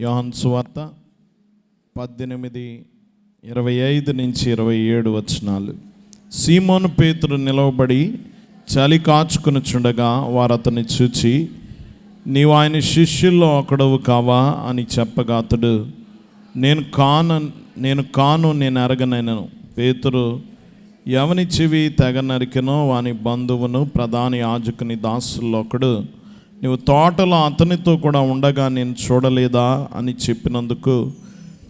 యోహాను సువార్త 18:25-27 వచనాలు. సీమోను పేతురు నిలవబడి చలి కాచుకొనుచుండగా వారు అతన్ని చూచి, నీవు ఆయన శిష్యుల్లో ఒకడవు కావా అని చెప్పగా అతడు, నేను ఎరగనైనను. పేతురు, ఎవని చెవి తెగ నరికినో వాని బంధువును ప్రధాన యాజకుని దాసుల్లో ఒకడు నీవు తోటలో అతనితో కూడా ఉండగా నేను చూడలేదా అని చెప్పినందుకు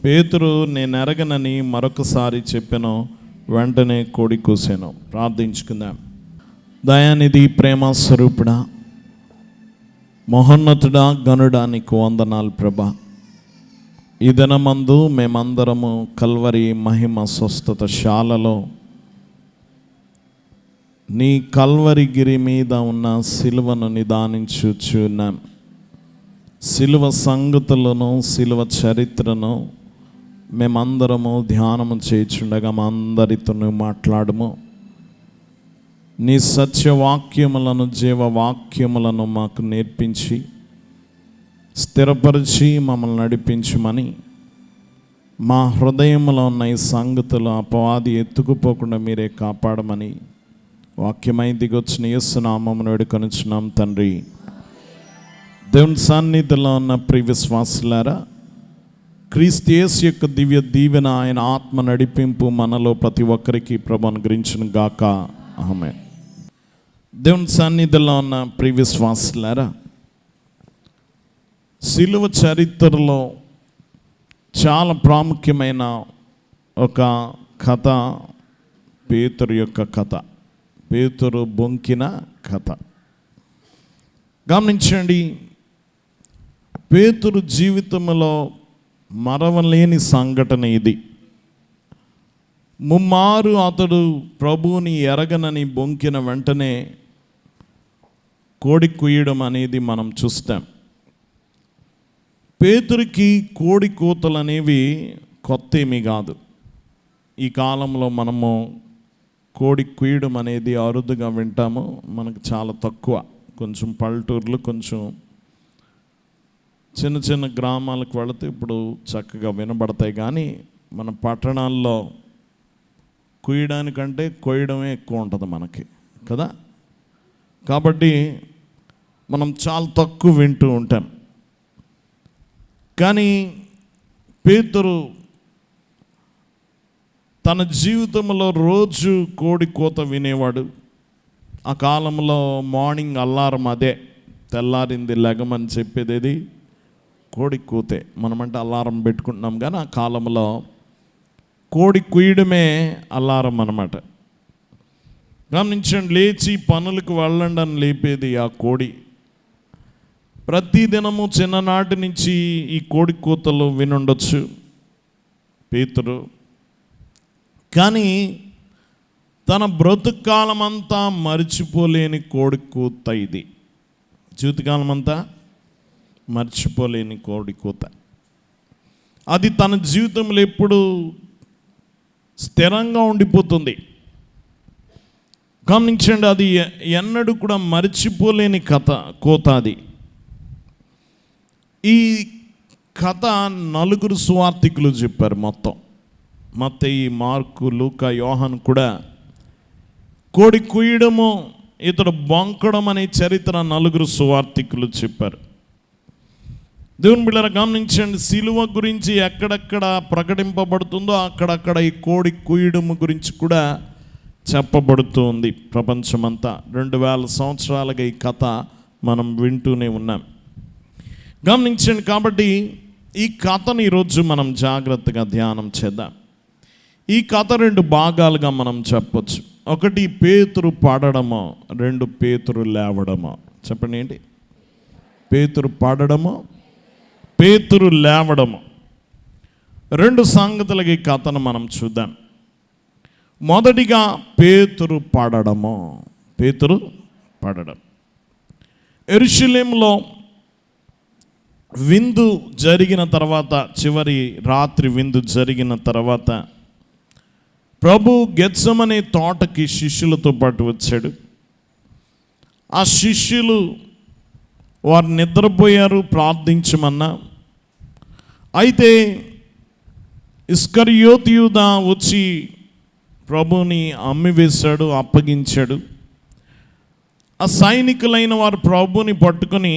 పేతురు, నేను ఎరగనని మరొకసారి చెప్పాను. వెంటనే కోడి కూసాను. ప్రార్థించుకుందాం. దయానిధి, ప్రేమ స్వరూపుడా, మహోన్నతుడా, గనుడా, నీకు వందనాలు ప్రభా. ఈ దినమందు మేమందరము కల్వరి మహిమ స్వస్థత శాలలో నీ కల్వరిగిరి మీద ఉన్న సిలువను నిదానించుచున్నాం. సిలువ సంగతులను, సిలువ చరిత్రను మేమందరము ధ్యానము చేయుచుండగా మా అందరితో మాట్లాడము. నీ సత్యవాక్యములను, జీవవాక్యములను మాకు నేర్పించి స్థిరపరిచి మమ్మల్ని నడిపించమని, మా హృదయంలో ఉన్న ఈ సంగతులు అపవాది ఎత్తుకుపోకుండా మీరే కాపాడమని వాక్యమై దిగొచ్చిన యేసు నామమున వేడుకొనుచున్నాం తండ్రి. దేవుని సన్నిధిలో ఉన్న ప్రియ విశ్వాసులారా, క్రీస్తు యేసు యొక్క దివ్య దీవెన, ఆయన ఆత్మ నడిపింపు మనలో ప్రతి ఒక్కరికి ప్రభు అనుగ్రహించును గాక. ఆమేన్. దేవుని సన్నిధిలో ఉన్న ప్రియ విశ్వాసులారా, సిలువ చరిత్రలో చాలా ప్రాముఖ్యమైన ఒక కథ పేతురు యొక్క కథ, పేతురు బొంకిన కథ. గమనించండి, పేతురు జీవితంలో మరవలేని సంఘటన ఇది. ముమ్మారు అతడు ప్రభువుని ఎరగనని బొంకిన వెంటనే కోడి కుయ్యడం అనేది మనం చూస్తాం. పేతురికి కోడి కూతలు అనేవి కొత్త ఏమీ కాదు. ఈ కాలంలో మనము కోడి కుయ్యడం అనేది అరుదుగా వింటాము, మనకు చాలా తక్కువ. కొంచెం పల్లెటూర్లు, కొంచెం చిన్న చిన్న గ్రామాలకు వెళితే ఇప్పుడు చక్కగా వినబడతాయి. కానీ మన పట్టణాల్లో కుయ్యడానికంటే కొయ్యడమే ఎక్కువ ఉంటుంది మనకి కదా. కాబట్టి మనం చాలా తక్కువ వింటూ ఉంటాం. కానీ పేతురు తన జీవితంలో రోజు కోడి కూత వినేవాడు. ఆ కాలంలో మార్నింగ్ అల్లారం అదే, తెల్లారింది లెగమని చెప్పేది కోడి కూతే. మనమంటే అల్లారం పెట్టుకుంటున్నాం, కానీ ఆ కాలంలో కోడి కుయ్యడమే అల్లారం అన్నమాట. గమనించండి, లేచి పనులకు వెళ్ళండి అని లేపేది ఆ కోడి. ప్రతిదినము చిన్ననాటి నుంచి ఈ కోడి కూతలు వినుండొచ్చు పేతురు. కానీ తన బ్రతుకాలం అంతా మర్చిపోలేని కోడి కూత ఇది. జీవితకాలం అంతా మర్చిపోలేని కోడి కూత. అది తన జీవితంలో ఎప్పుడు స్థిరంగా ఉండిపోతుంది. గమనించండి, అది ఎన్నడూ కూడా మర్చిపోలేని కూత అది. ఈ కథ 4 సువార్తికులు చెప్పారు మొత్తం. మత్తయి, మార్కు, లూకా, యోహాను కూడా కోడి కుయ్యడము, ఇతడు బొంకడం అనే చరిత్ర 4 సువార్తికులు చెప్పారు. దేవుని బిడ్డలారా, గమనించండి, సిలువ గురించి ఎక్కడెక్కడ ప్రకటింపబడుతుందో అక్కడక్కడ ఈ కోడి కుయ్యడము గురించి కూడా చెప్పబడుతూ ఉంది. ప్రపంచమంతా 2000 సంవత్సరాలుగా ఈ కథ మనం వింటూనే ఉన్నాం. గమనించండి, కాబట్టి ఈ కథను ఈరోజు మనం జాగ్రత్తగా ధ్యానం చేద్దాం. ఈ కథ 2 భాగాలుగా మనం చెప్పొచ్చు. ఒకటి పేతురు పడడమో, 2 పేతురు లేవడమో. చెప్పండి, ఏంటి? పేతురు పడడమో, పేతురు లేవడమో. 2 సంగతులకి ఈ కథను మనం చూద్దాం. మొదటిగా పేతురు పడడమో. పేతురు పడడం. యెరూషలేములో విందు జరిగిన తర్వాత, చివరి రాత్రి విందు జరిగిన తర్వాత ప్రభు గెత్సెమనే తోటకి శిష్యులతో పాటు వచ్చాడు. ఆ శిష్యులు వారు నిద్రపోయారు, ప్రార్థించమన్నా అయితే ఇస్కరియోతు యూదా వచ్చి ప్రభుని అమ్మివేశాడు, అప్పగించాడు. ఆ సైనికులైన వారు ప్రభుని పట్టుకొని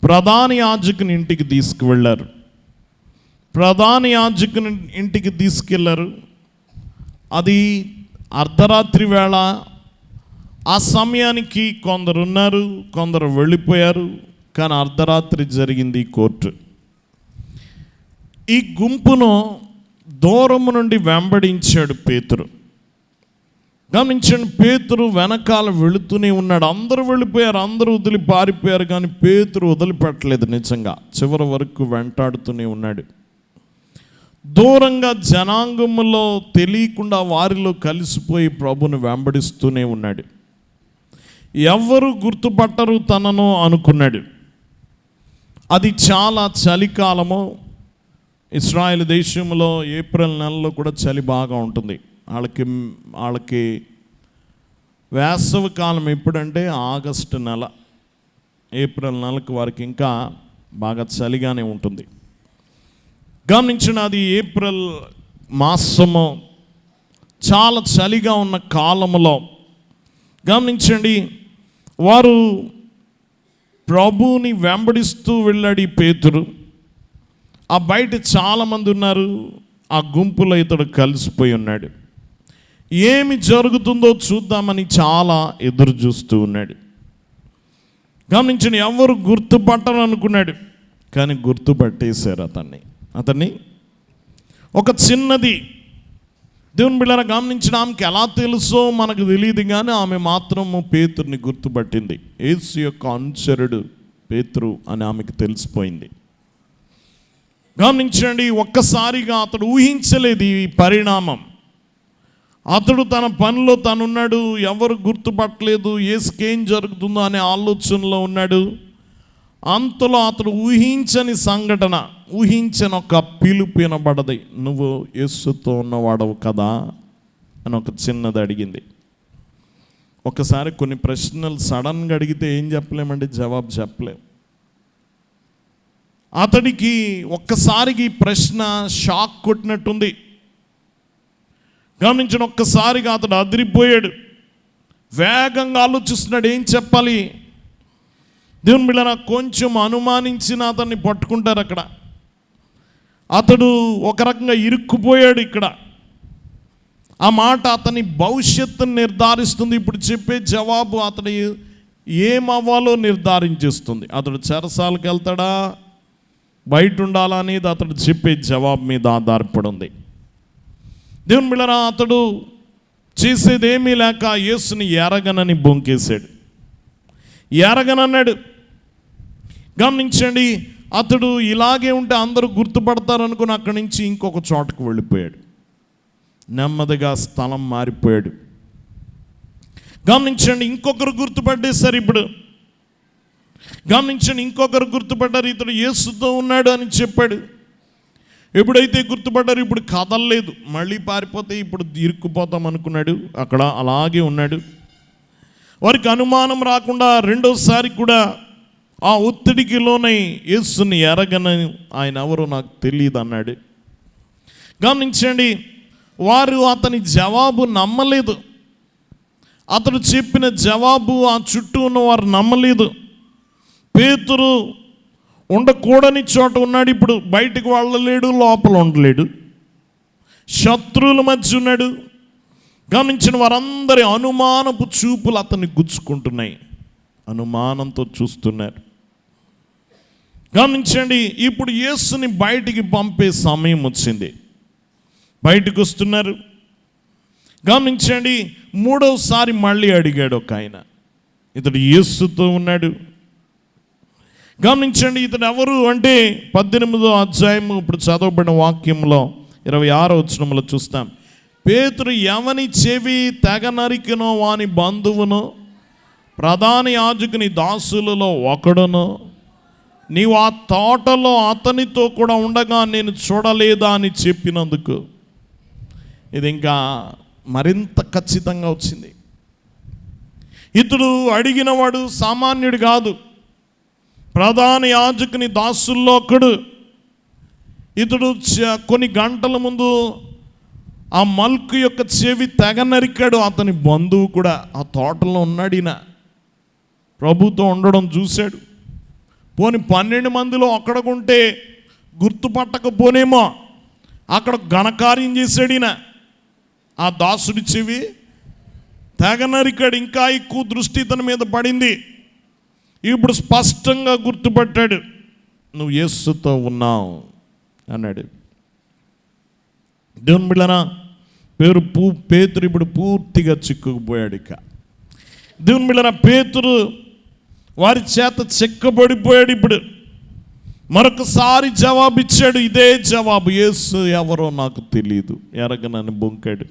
ప్రధాన యాజకుని ఇంటికి తీసుకువెళ్ళారు. ప్రధాన యాజకుని ఇంటికి తీసుకెళ్లారు. అది అర్ధరాత్రి వేళ. ఆ సమయానికి కొందరు ఉన్నారు, కొందరు వెళ్ళిపోయారు. కానీ అర్ధరాత్రి జరిగింది ఈ కోర్టు. ఈ గుంపును దూరము నుండి వెంబడించాడు పేతురు. గమనించండి, పేతురు వెనకాల వెళుతూనే ఉన్నాడు. అందరూ వెళ్ళిపోయారు, అందరూ వదిలి పారిపోయారు, కానీ పేతురు వదిలిపెట్టలేదు. నిజంగా చివరి వరకు వెంటాడుతూనే ఉన్నాడు. దూరంగా జనాంగములో తెలియకుండా వారిలో కలిసిపోయి ప్రభుని వెంబడిస్తూనే ఉన్నాడు. ఎవ్వరు గుర్తుపట్టరు తనను అనుకున్నాడు. అది చాలా చలికాలము. ఇశ్రాయేల్ దేశంలో ఏప్రిల్ నెలలో కూడా చలి బాగా ఉంటుంది. వాళ్ళకి వేసవి కాలం ఎప్పుడంటే ఆగస్టు నెల, ఏప్రిల్ నెలకు వారికి ఇంకా బాగా చలిగానే ఉంటుంది. గమనించిన అది ఏప్రిల్ మాసము, చాలా చలిగా ఉన్న కాలములో గమనించండి, వారు ప్రభువుని వెంబడిస్తూ వెళ్ళాడు ఈ పేతురు. ఆ బయట చాలామంది ఉన్నారు. ఆ గుంపులో ఇతడు కలిసిపోయి ఉన్నాడు. ఏమి జరుగుతుందో చూద్దామని చాలా ఎదురు చూస్తూ ఉన్నాడు. గమనించండి, ఎవరు గుర్తుపట్టరు అనుకున్నాడు, కానీ గుర్తుపట్టేశారు అతన్ని. ఒక చిన్నది దేవుని బిడ్డలారా, గమనించిన ఆమెకి ఎలా తెలుసో మనకు తెలియదు, కానీ ఆమె మాత్రము పేతురుని గుర్తుపట్టింది. యేసు యొక్క అనుచరుడు పేతురు అని ఆమెకు తెలిసిపోయింది. గమనించండి, ఒక్కసారిగా అతడు ఊహించలేదు ఈ పరిణామం. అతడు తన పనిలో తనున్నాడు, ఎవరు గుర్తుపట్టలేదు, యేసుకేం జరుగుతుందో అనే ఆలోచనలో ఉన్నాడు. అంతలో అతడు ఊహించని సంఘటన, ఊహించని ఒక పిలుపు వినబడది. నువ్వు యేసుతో ఉన్నవాడవు కదా అని ఒక చిన్నది అడిగింది. ఒకసారి కొన్ని ప్రశ్నలు సడన్గా అడిగితే ఏం చెప్పలేమండి, జవాబు చెప్పలేం. అతడికి ఒక్కసారికి ప్రశ్న షాక్ కొట్టినట్టుంది. గమనించిన ఒక్కసారిగా అతడు అదిరిపోయాడు. వేగంగా ఆలోచిస్తున్నాడు, ఏం చెప్పాలి. దేవుని బిడ్డలారా, కొంచెం అనుమానించిన అతన్ని పట్టుకుంటారు అక్కడ. అతడు ఒక రకంగా ఇరుక్కుపోయాడు ఇక్కడ. ఆ మాట అతని భవిష్యత్తును నిర్ధారిస్తుంది. ఇప్పుడు చెప్పే జవాబు అతడు ఏమవ్వాలో నిర్ధారించేస్తుంది. అతడు చెరసాలకు వెళ్తాడా, బయట ఉండాలా అనేది అతడు చెప్పే జవాబు మీద ఆధారపడి ఉంది. దేవుని బిడ్డలారా, అతడు చేసేదేమీ లేక యేసుని ఎరగనని బొంకేశాడు. ఎరగనన్నాడు. గమనించండి, అతడు ఇలాగే ఉంటే అందరూ గుర్తుపడతారు అనుకుని అక్కడి నుంచి ఇంకొక చోటకు వెళ్ళిపోయాడు. నెమ్మదిగా స్థలం మారిపోయాడు. గమనించండి, ఇంకొకరు గుర్తుపట్టేశారు. ఇప్పుడు గమనించండి, ఇంకొకరు గుర్తుపడ్డారు. ఇతడు యేసుతో ఉన్నాడు అని చెప్పాడు. ఎప్పుడైతే గుర్తుపడ్డారు, ఇప్పుడు కదలలేదు. మళ్ళీ పారిపోతే ఇప్పుడు ఇరుక్కుపోతాం అనుకున్నాడు. అక్కడ అలాగే ఉన్నాడు. వారికి అనుమానం రాకుండా రెండోసారి కూడా ఆ ఒత్తిడికి లోనై యేసుని ఎరగనని, ఆయన ఎవరో నాకు తెలియదు అన్నాడు. గమనించండి, వారు అతని జవాబు నమ్మలేదు. అతడు చెప్పిన జవాబు ఆ చుట్టూ ఉన్నవారు నమ్మలేదు. పేతురు ఉండకూడని చోట ఉన్నాడు. ఇప్పుడు బయటకు వెళ్ళలేడు, లోపల ఉండలేడు, శత్రువుల మధ్య ఉన్నాడు. గమనించిన వారందరి అనుమానపు చూపులు అతన్ని గుచ్చుకుంటున్నాయి. అనుమానంతో చూస్తున్నారు. గమనించండి, ఇప్పుడు యేసుని బయటికి పంపే సమయం వచ్చింది. బయటకు వస్తున్నారు. గమనించండి, మూడవసారి మళ్ళీ అడిగాడు ఒక ఆయన. ఇతడు యేసుతో ఉన్నాడు. గమనించండి, ఇతడు ఎవరు అంటే 18వ అధ్యాయము ఇప్పుడు చదవబడిన వాక్యంలో 26వ వచనంలో చూస్తాం. పేతురు ఎవని చెవి తెగ నరికినో వాని బంధువును, ప్రధాన యాజకుని దాసులలో ఒకడును, నీవు ఆ తోటలో అతనితో కూడా ఉండగా నేను చూడలేదా అని చెప్పినందుకు. ఇది ఇంకా మరింత ఖచ్చితంగా వచ్చింది. ఇతడు అడిగినవాడు సామాన్యుడు కాదు, ప్రధాన యాజకుని దాసుల్లో ఒకడు. ఇతడు కొన్ని గంటల ముందు ఆ మల్కు యొక్క చెవి తెగ నరికాడు. అతని బంధువు కూడా ఆ తోటలో ఉన్నాడు. ఈయన ప్రభుతో ఉండడం చూశాడు. పోని 12 మందిలో ఒక్కడకుంటే గుర్తుపట్టకపోనేమో, అక్కడ ఘనకార్యం చేశాడు ఈయన. ఆ దాసుడి చెవి తెగ నరికాడు. ఇంకా ఎక్కువ దృష్టి ఇతని మీద పడింది. ఇప్పుడు స్పష్టంగా గుర్తుపట్టాడు, నువ్వు యేసుతో ఉన్నావు అన్నాడు. దేవుని బిడ్డలారా, పేతురు ఇప్పుడు పూర్తిగా చిక్కుకుపోయాడు. ఇక దేవుని బిడ్డలారా, పేతురు వారి చేత చిక్కబడిపోయాడు. ఇప్పుడు మరొకసారి జవాబు ఇచ్చాడు. ఇదే జవాబు, యేసు ఎవరో నాకు తెలియదు, ఎరగనని బొంకాడు.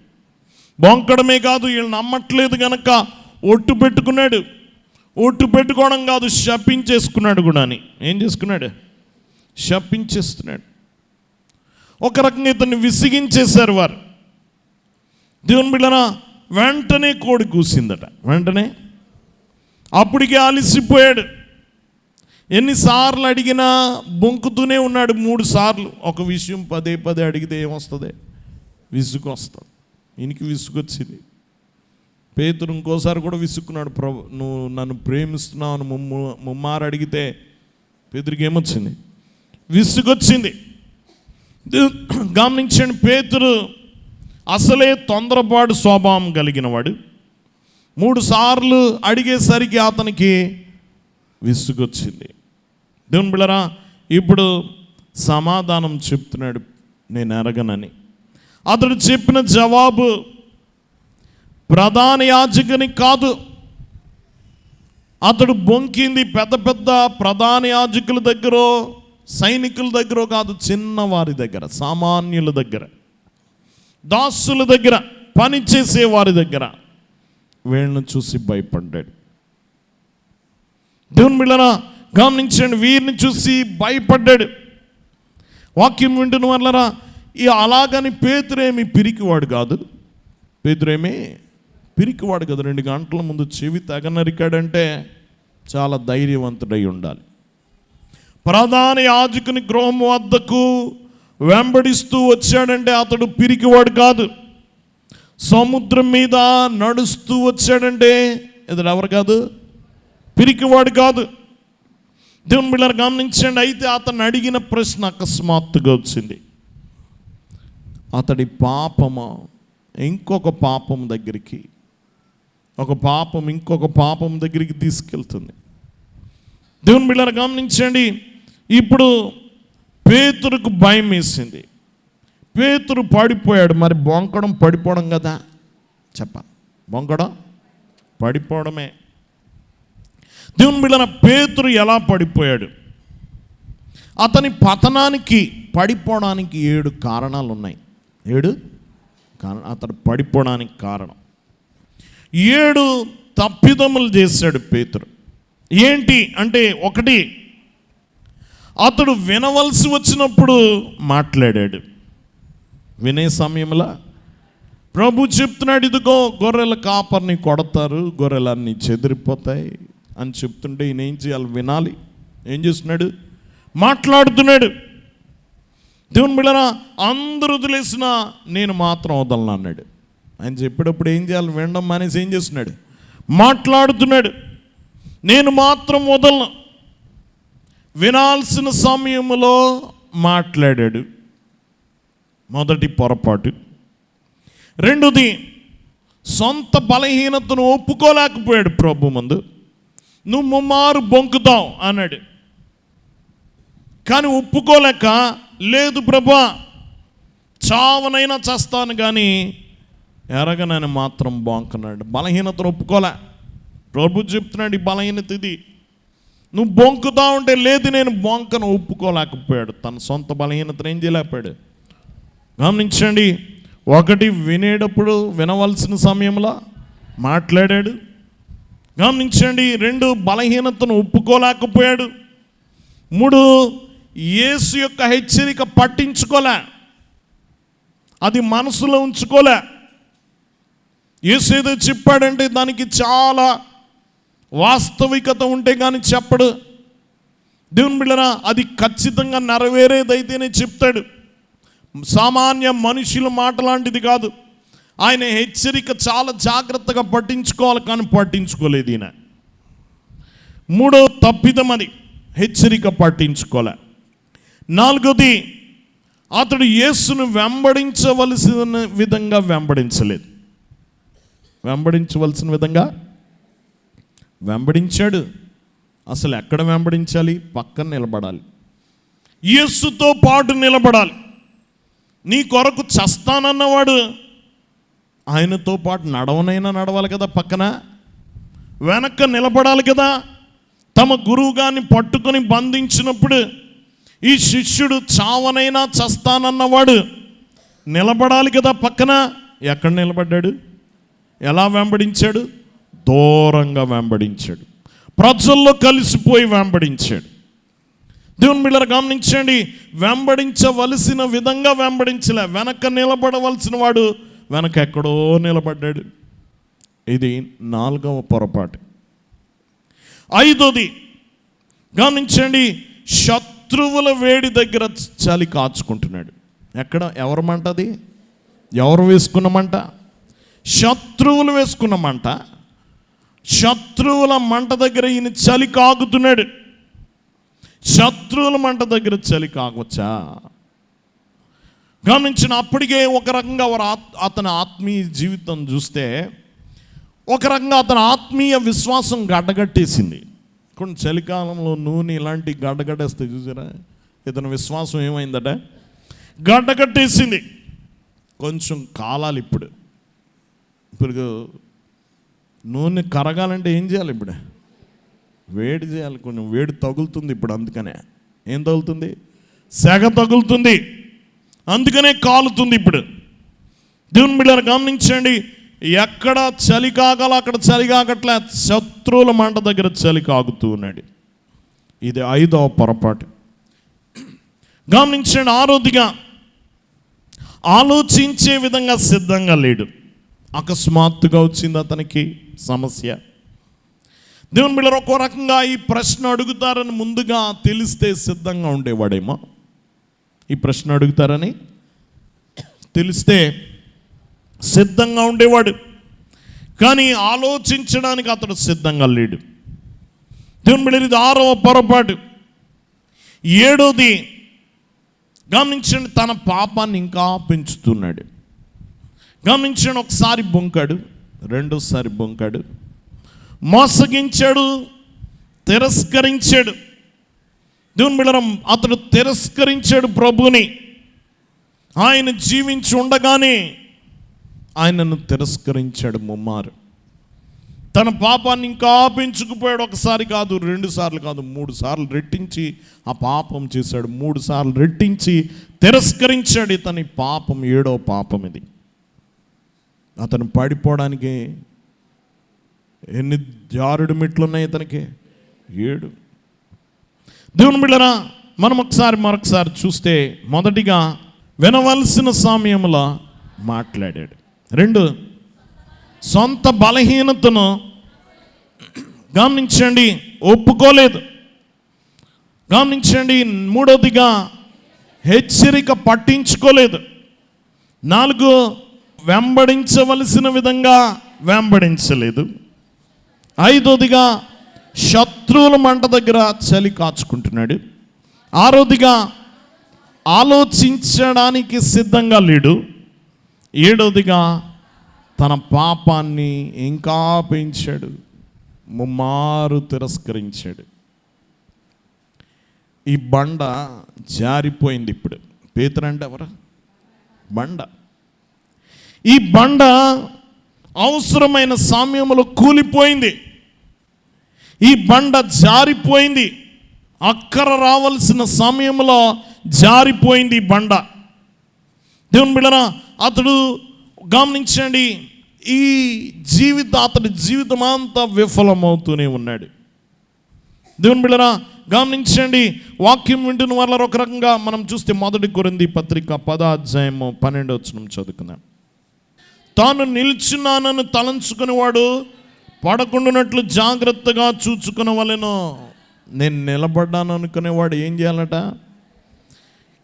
బొంకడమే కాదు, వీళ్ళు నమ్మట్లేదు కనుక ఒట్టు పెట్టుకున్నాడు. ఒట్టు పెట్టుకోవడం కాదు, శపించేసుకున్నాడు కూడా. అని ఏం చేసుకున్నాడు? శపించేస్తున్నాడు. ఒక రకంగా ఇతన్ని విసిగించేశారు వారు. దేవుని బిడ్డలారా, వెంటనే కోడి కూసిందట. వెంటనే అప్పటికే అలసిపోయాడు. ఎన్నిసార్లు అడిగినా బొంకుతూనే ఉన్నాడు. 3 సార్లు ఒక విషయం పదే అడిగితే ఏమొస్తుంది? విసుగు వస్తుంది. ఈయనకి విసుగొచ్చింది. పేతురు ఇంకోసారి కూడా విసుక్కున్నాడు. ప్రభు, నువ్వు నన్ను ప్రేమిస్తున్నావు అని ముమ్మారు అడిగితే పేతురికి ఏమొచ్చింది? విసుగొచ్చింది. గమనించండి, పేతురు అసలే తొందరపాటు స్వభావం కలిగిన వాడు. 3 సార్లు అడిగేసరికి అతనికి విసుగొచ్చింది. దేవుని బిడ్డలారా, ఇప్పుడు సమాధానం చెప్తున్నాడు, నేను ఎరగనని. అతడు చెప్పిన జవాబు ప్రధాన యాజకుని కాదు. అతడు బొంకింది పెద్ద ప్రధాన యాజకుల దగ్గర, సైనికుల దగ్గర కాదు, చిన్నవారి దగ్గర, సామాన్యుల దగ్గర, దాసుల దగ్గర, పని చేసే వారి దగ్గర. వీళ్ళను చూసి భయపడ్డాడు. దేవుని బిడ్డలారా, గమనించండి, వీరిని చూసి భయపడ్డాడు. వాక్యం వింటున్న వాళ్ళరా, ఈ అలాగని పేతురేమి పిరికివాడు కాదు. పేతురేమి పిరికివాడు కదా. 2 గంటల ముందు చెవి తెగ నరికాడంటే చాలా ధైర్యవంతుడై ఉండాలి. ప్రధాన యాజకుని గృహం వద్దకు వెంబడిస్తూ వచ్చాడంటే అతడు పిరికివాడు కాదు. సముద్రం మీద నడుస్తూ వచ్చాడంటే ఇతడు ఎవరు కాదు? పిరికివాడు కాదు. దేవుని బిడ్డలారా, గమనించండి. అయితే అతను అడిగిన ప్రశ్న అకస్మాత్తుగా వచ్చింది. అతడి పాపము ఇంకొక పాపం దగ్గరికి, ఒక పాపం ఇంకొక పాపం దగ్గరికి తీసుకెళ్తుంది. దేవుని బిడ్డలారా, గమనించండి. ఇప్పుడు పేతురుకు భయం వేసింది. పేతురు పడిపోయాడు. మరి బొంకడం పడిపోవడం కదా? బొంకడం పడిపోవడమే. దేవుని బిడ్డలారా, పేతురు ఎలా పడిపోయాడు? అతని పతనానికి, పడిపోవడానికి 7 కారణాలు ఉన్నాయి. 7 అతడు పడిపోవడానికి కారణం. 7 తప్పిదములు చేశాడు పేతురు. ఏంటి అంటే, 1, అతడు వినవలసి వచ్చినప్పుడు మాట్లాడాడు. వినే సమయంలో ప్రభు చెప్తున్నాడు, ఇదిగో గొర్రెల కాపర్ని కొడతారు, గొర్రెలన్నీ చెదిరిపోతాయి అని చెప్తుంటే ఈయన ఏం చేయాలి? వినాలి. ఏం చేస్తున్నాడు? మాట్లాడుతున్నాడు. దేవుని బిడ్డలారా, అందరూ వదిలేసినా నేను మాత్రం వదలను అన్నాడు. ఆయన చెప్పేటప్పుడు ఏం చేయాలి? వినడం మానేసి ఏం చేస్తున్నాడు? మాట్లాడుతున్నాడు. నేను మాత్రం వదలను. వినాల్సిన సమయంలో మాట్లాడాడు. మొదటి పొరపాటు. 2ది, సొంత బలహీనతను ఒప్పుకోలేకపోయాడు ప్రభు ముందు. నువ్వు ముమ్మారు బొంకుతావు అన్నాడు. కానీ ఒప్పుకోలేక, లేదు ప్రభా, చావనైనా చేస్తాను కానీ ఎరగనని మాత్రం బొంకన్నాడు. బలహీనతను ఒప్పుకోలే. ప్రభు చెప్తున్నాడు, ఈ బలహీనత ఇది, నువ్వు బొంకుతా ఉంటే లేదు నేను బొంకను ఒప్పుకోలేకపోయాడు. తన సొంత బలహీనతను ఏం చేయలేకపోయాడు. గమనించండి, 1 వినేటప్పుడు వినవలసిన సమయంలో మాట్లాడాడు. గమనించండి, 2 బలహీనతను ఒప్పుకోలేకపోయాడు. 3 యేసు యొక్క హెచ్చరిక పట్టించుకోలే, అది మనసులో ఉంచుకోలే. యేసు ఏదో చెప్పాడంటే దానికి చాలా వాస్తవికత ఉంటే కానీ చెప్పడు. దేవుని బిడ్డరా, అది ఖచ్చితంగా నెరవేరేదైతేనే చెప్తాడు. సామాన్య మనుషుల మాట లాంటిది కాదు. ఆయన హెచ్చరిక చాలా జాగ్రత్తగా పట్టించుకోవాలి, కానీ పట్టించుకోలేదు ఈయన. మూడో తప్పిదం అది, హెచ్చరిక పట్టించుకోలే. నాలుగోది, అతడు యేసును వెంబడించవలసిన విధంగా వెంబడించలేదు. వెంబడించవలసిన విధంగా వెంబడించాడు. అసలు ఎక్కడ వెంబడించాలి? పక్కన నిలబడాలి, యేసుతో పాటు నిలబడాలి. నీ కొరకు చస్తానన్నవాడు ఆయనతో పాటు నడవనైనా నడవాలి కదా, పక్కన వెనక్క నిలబడాలి కదా. తమ గురువుగారిని పట్టుకొని బంధించినప్పుడు ఈ శిష్యుడు చావనైనా చస్తానన్నవాడు నిలబడాలి కదా పక్కన. ఎక్కడ నిలబడ్డాడు? ఎలా వెంబడించాడు? దూరంగా వెంబడించాడు, ప్రజల్లో కలిసిపోయి వెంబడించాడు. దేవుని బిడ్డలారా గమనించండి, వెంబడించవలసిన విధంగా వెంబడించలే. వెనక నిలబడవలసిన వాడు వెనక ఎక్కడో నిలబడ్డాడు. ఇది 4వ పొరపాటు. 5వది గమనించండి, శత్రువుల వేడి దగ్గర చలి కాచుకుంటున్నాడు. ఎక్కడ? ఎవరి మంట అది? ఎవరు వేసుకున్న మంట? శత్రువులు వేసుకున్న మంట. శత్రువుల మంట దగ్గర ఈయన చలి కాగుతున్నాడు. శత్రువుల మంట దగ్గర చలి కాగవచ్చా? గమనించిన అప్పటికే ఒక రకంగా అతని ఆత్మీయ జీవితం చూస్తే ఒక రకంగా అతని ఆత్మీయ విశ్వాసం గడ్డగట్టేసింది. కొన్ని చలికాలంలో నూనె ఇలాంటి గడ్డగట్టేస్తే చూసారా, ఇతని విశ్వాసం ఏమైందట? గడ్డగట్టేసింది. కొంచెం కాలాలి. ఇప్పుడు నూనె కరగాలంటే ఏం చేయాలి? ఇప్పుడు వేడి చేయాలి, కొంచెం వేడి తగులుతుంది ఇప్పుడు. అందుకనే ఏం తగులుతుంది? సెగ తగులుతుంది, అందుకనే కాలుతుంది ఇప్పుడు. దేవుని బిడ్డలారా గమనించండి, ఎక్కడ చలి కాగాలో అక్కడ చలి కాగట్లే, శత్రువుల మంట దగ్గర చలి కాగుతూ ఉన్నాడు. ఇది 5వ పొరపాటు. గమనించండి, 6వదిగా ఆలోచించే విధంగా సిద్ధంగా లేడు. అకస్మాత్తుగా వచ్చింది అతనికి సమస్య. దేవుని బిడ్డలారా ఒక్కో రకంగా ఈ ప్రశ్న అడుగుతారని ముందుగా తెలిస్తే సిద్ధంగా ఉండేవాడేమో. ఈ ప్రశ్న అడుగుతారని తెలిస్తే సిద్ధంగా ఉండేవాడు, కానీ ఆలోచించడానికి అతడు సిద్ధంగా లేడు. దేవుని బిడ్డలారా ఇది 6వ పొరపాటు. 7వది గమనించండి, తన పాపాన్ని ఇంకా పెంచుతున్నాడు. గమనించండి, ఒకసారి బొంకాడు, రెండోసారి బొంకాడు, మోసగించాడు, తిరస్కరించాడు. దేవుని బిడ్డలారా అతడు తిరస్కరించాడు ప్రభుని. ఆయన జీవించి ఉండగానే ఆయనను తిరస్కరించాడు ముమ్మారు. తన పాపాన్ని ఇంకా పెంచుకుపోయాడు. ఒకసారి కాదు, 2 సార్లు కాదు, 3 సార్లు రెట్టించి ఆ పాపం చేశాడు. 3 సార్లు రెట్టించి తిరస్కరించాడు. ఇతని పాపం 7వ పాపం ఇది. అతను పడిపోవడానికి ఎన్ని జారుడు మెట్లు ఉన్నాయి ఇతనికి? 7. దేవుని బిడ్డలారా మనం మరొకసారి చూస్తే, మొదటిగా వినవలసిన సమయంలో మాట్లాడాడు. 2, సొంత బలహీనతను గమనించండి, ఒప్పుకోలేదు. గమనించండి, 3వదిగా హెచ్చరిక పట్టించుకోలేదు. 4, వెంబడించవలసిన విధంగా వెంబడించలేదు. 5వదిగా శత్రువుల మంట దగ్గర చలి కాచుకుంటున్నాడు. 6వదిగా ఆలోచించడానికి సిద్ధంగా లేడు. 7వదిగా తన పాపాన్ని ఇంకా పెంచాడు, ముమ్మారు తిరస్కరించాడు. ఈ బండ జారిపోయింది. ఇప్పుడు పేతురు అంటే ఎవరు? బండ. ఈ బండ అవసరమైన సమయంలో కూలిపోయింది. ఈ బండ జారిపోయింది. అక్కర రావాల్సిన సమయంలో జారిపోయింది ఈ బండ. దేవుని బిడ్డలారా అతడు గమనించండి, ఈ అతడి జీవితం అంతా విఫలమవుతూనే ఉన్నాడు. దేవుని బిడ్డలారా గమనించండి, వాక్యం వింటున్న వాళ్ళ ఒక రకంగా మనం చూస్తే 1 కొరింథీ పత్రిక 10వ అధ్యాయము 12వ వచనం చదువుకుందాం. తాను నిల్చున్నానని తలంచుకునేవాడు పడకుండానట్లు జాగ్రత్తగా చూచుకునవలెను. నేను నిలబడ్డాను అనుకునేవాడు ఏం చేయాలట?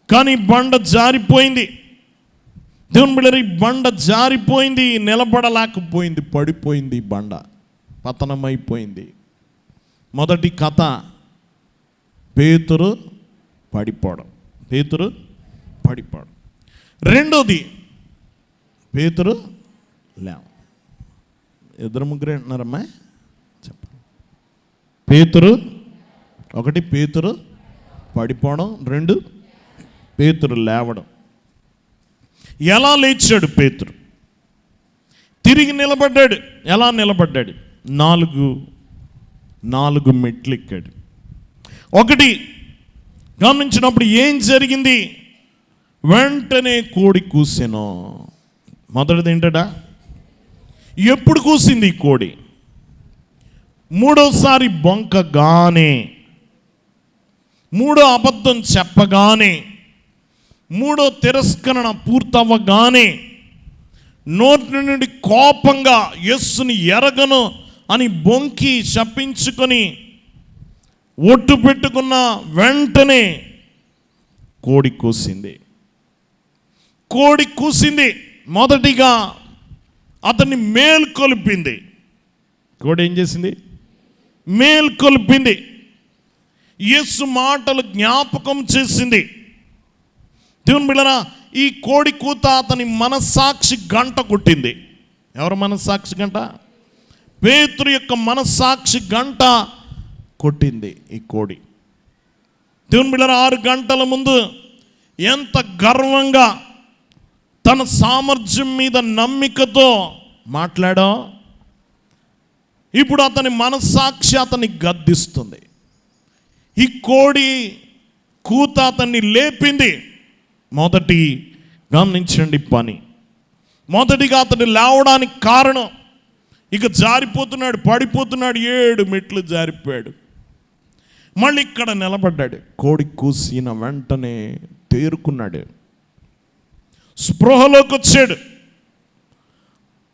కానీ బండ జారిపోయింది. దేవుని బిడ్డలారా, ఈ బండ జారిపోయింది, నిలబడలేకపోయింది, పడిపోయింది. బండ పతనమైపోయింది. మొదటి కథ పేతురు పడిపోవడం. పేతురు పడిపోవడం. రెండోది పేతురు లేవు. ఇద్దరు ముగ్గురు అంటున్నారమ్మా, చెప్పండి. పేతురు ఒకటి, పేతురు పడిపోవడం. రెండు, పేతురు లేవడం. ఎలా లేచాడు పేతురు? తిరిగి నిలబడ్డాడు. ఎలా నిలబడ్డాడు? నాలుగు మెట్లు ఎక్కాడు. ఒకటి గమనించినప్పుడు ఏం జరిగింది? వెంటనే కోడి కూసెను. మొదటిది ఏంటడా? ఎప్పుడు కూసింది ఈ కోడి? మూడోసారి బొంకగానే, మూడో అబద్ధం చెప్పగానే, మూడో తిరస్కరణ పూర్తవ్వగానే నోటి నుండి కోపంగా యేసుని ఎరగను అని బొంకి శపించుకొని ఒట్టు పెట్టుకున్న వెంటనే కోడి కూసింది. కోడి కూసింది. మొదటిగా అతన్ని మేల్కొల్పింది. కోడి ఏం చేసింది? మేల్కొల్పింది. యేసు మాటలు జ్ఞాపకం చేసింది. దేవుని బిడ్డలారా, ఈ కోడి కూత అతని మనస్సాక్షి గంట కొట్టింది. ఎవరు మనస్సాక్షి గంట? పేతురు యొక్క మనస్సాక్షి గంట కొట్టింది ఈ కోడి. దేవుని బిడ్డలారా, 6 గంటల ముందు ఎంత గర్వంగా తన సామర్థ్యం మీద నమ్మికతో మాట్లాడో, ఇప్పుడు అతని మనస్సాక్షి అతన్ని గద్దిస్తుంది. ఈ కోడి కూత అతన్ని లేపింది. మొదటి గమనించండి పని. మొదటిగా అతడు లేవడానికి కారణం, ఇక జారిపోతున్నాడు, పడిపోతున్నాడు, 7 మెట్లు జారిపోయాడు. మళ్ళీ ఇక్కడ నిలబడ్డాడు. కోడి కూసిన వెంటనే తేరుకున్నాడు, స్పృహలోకి వచ్చాడు.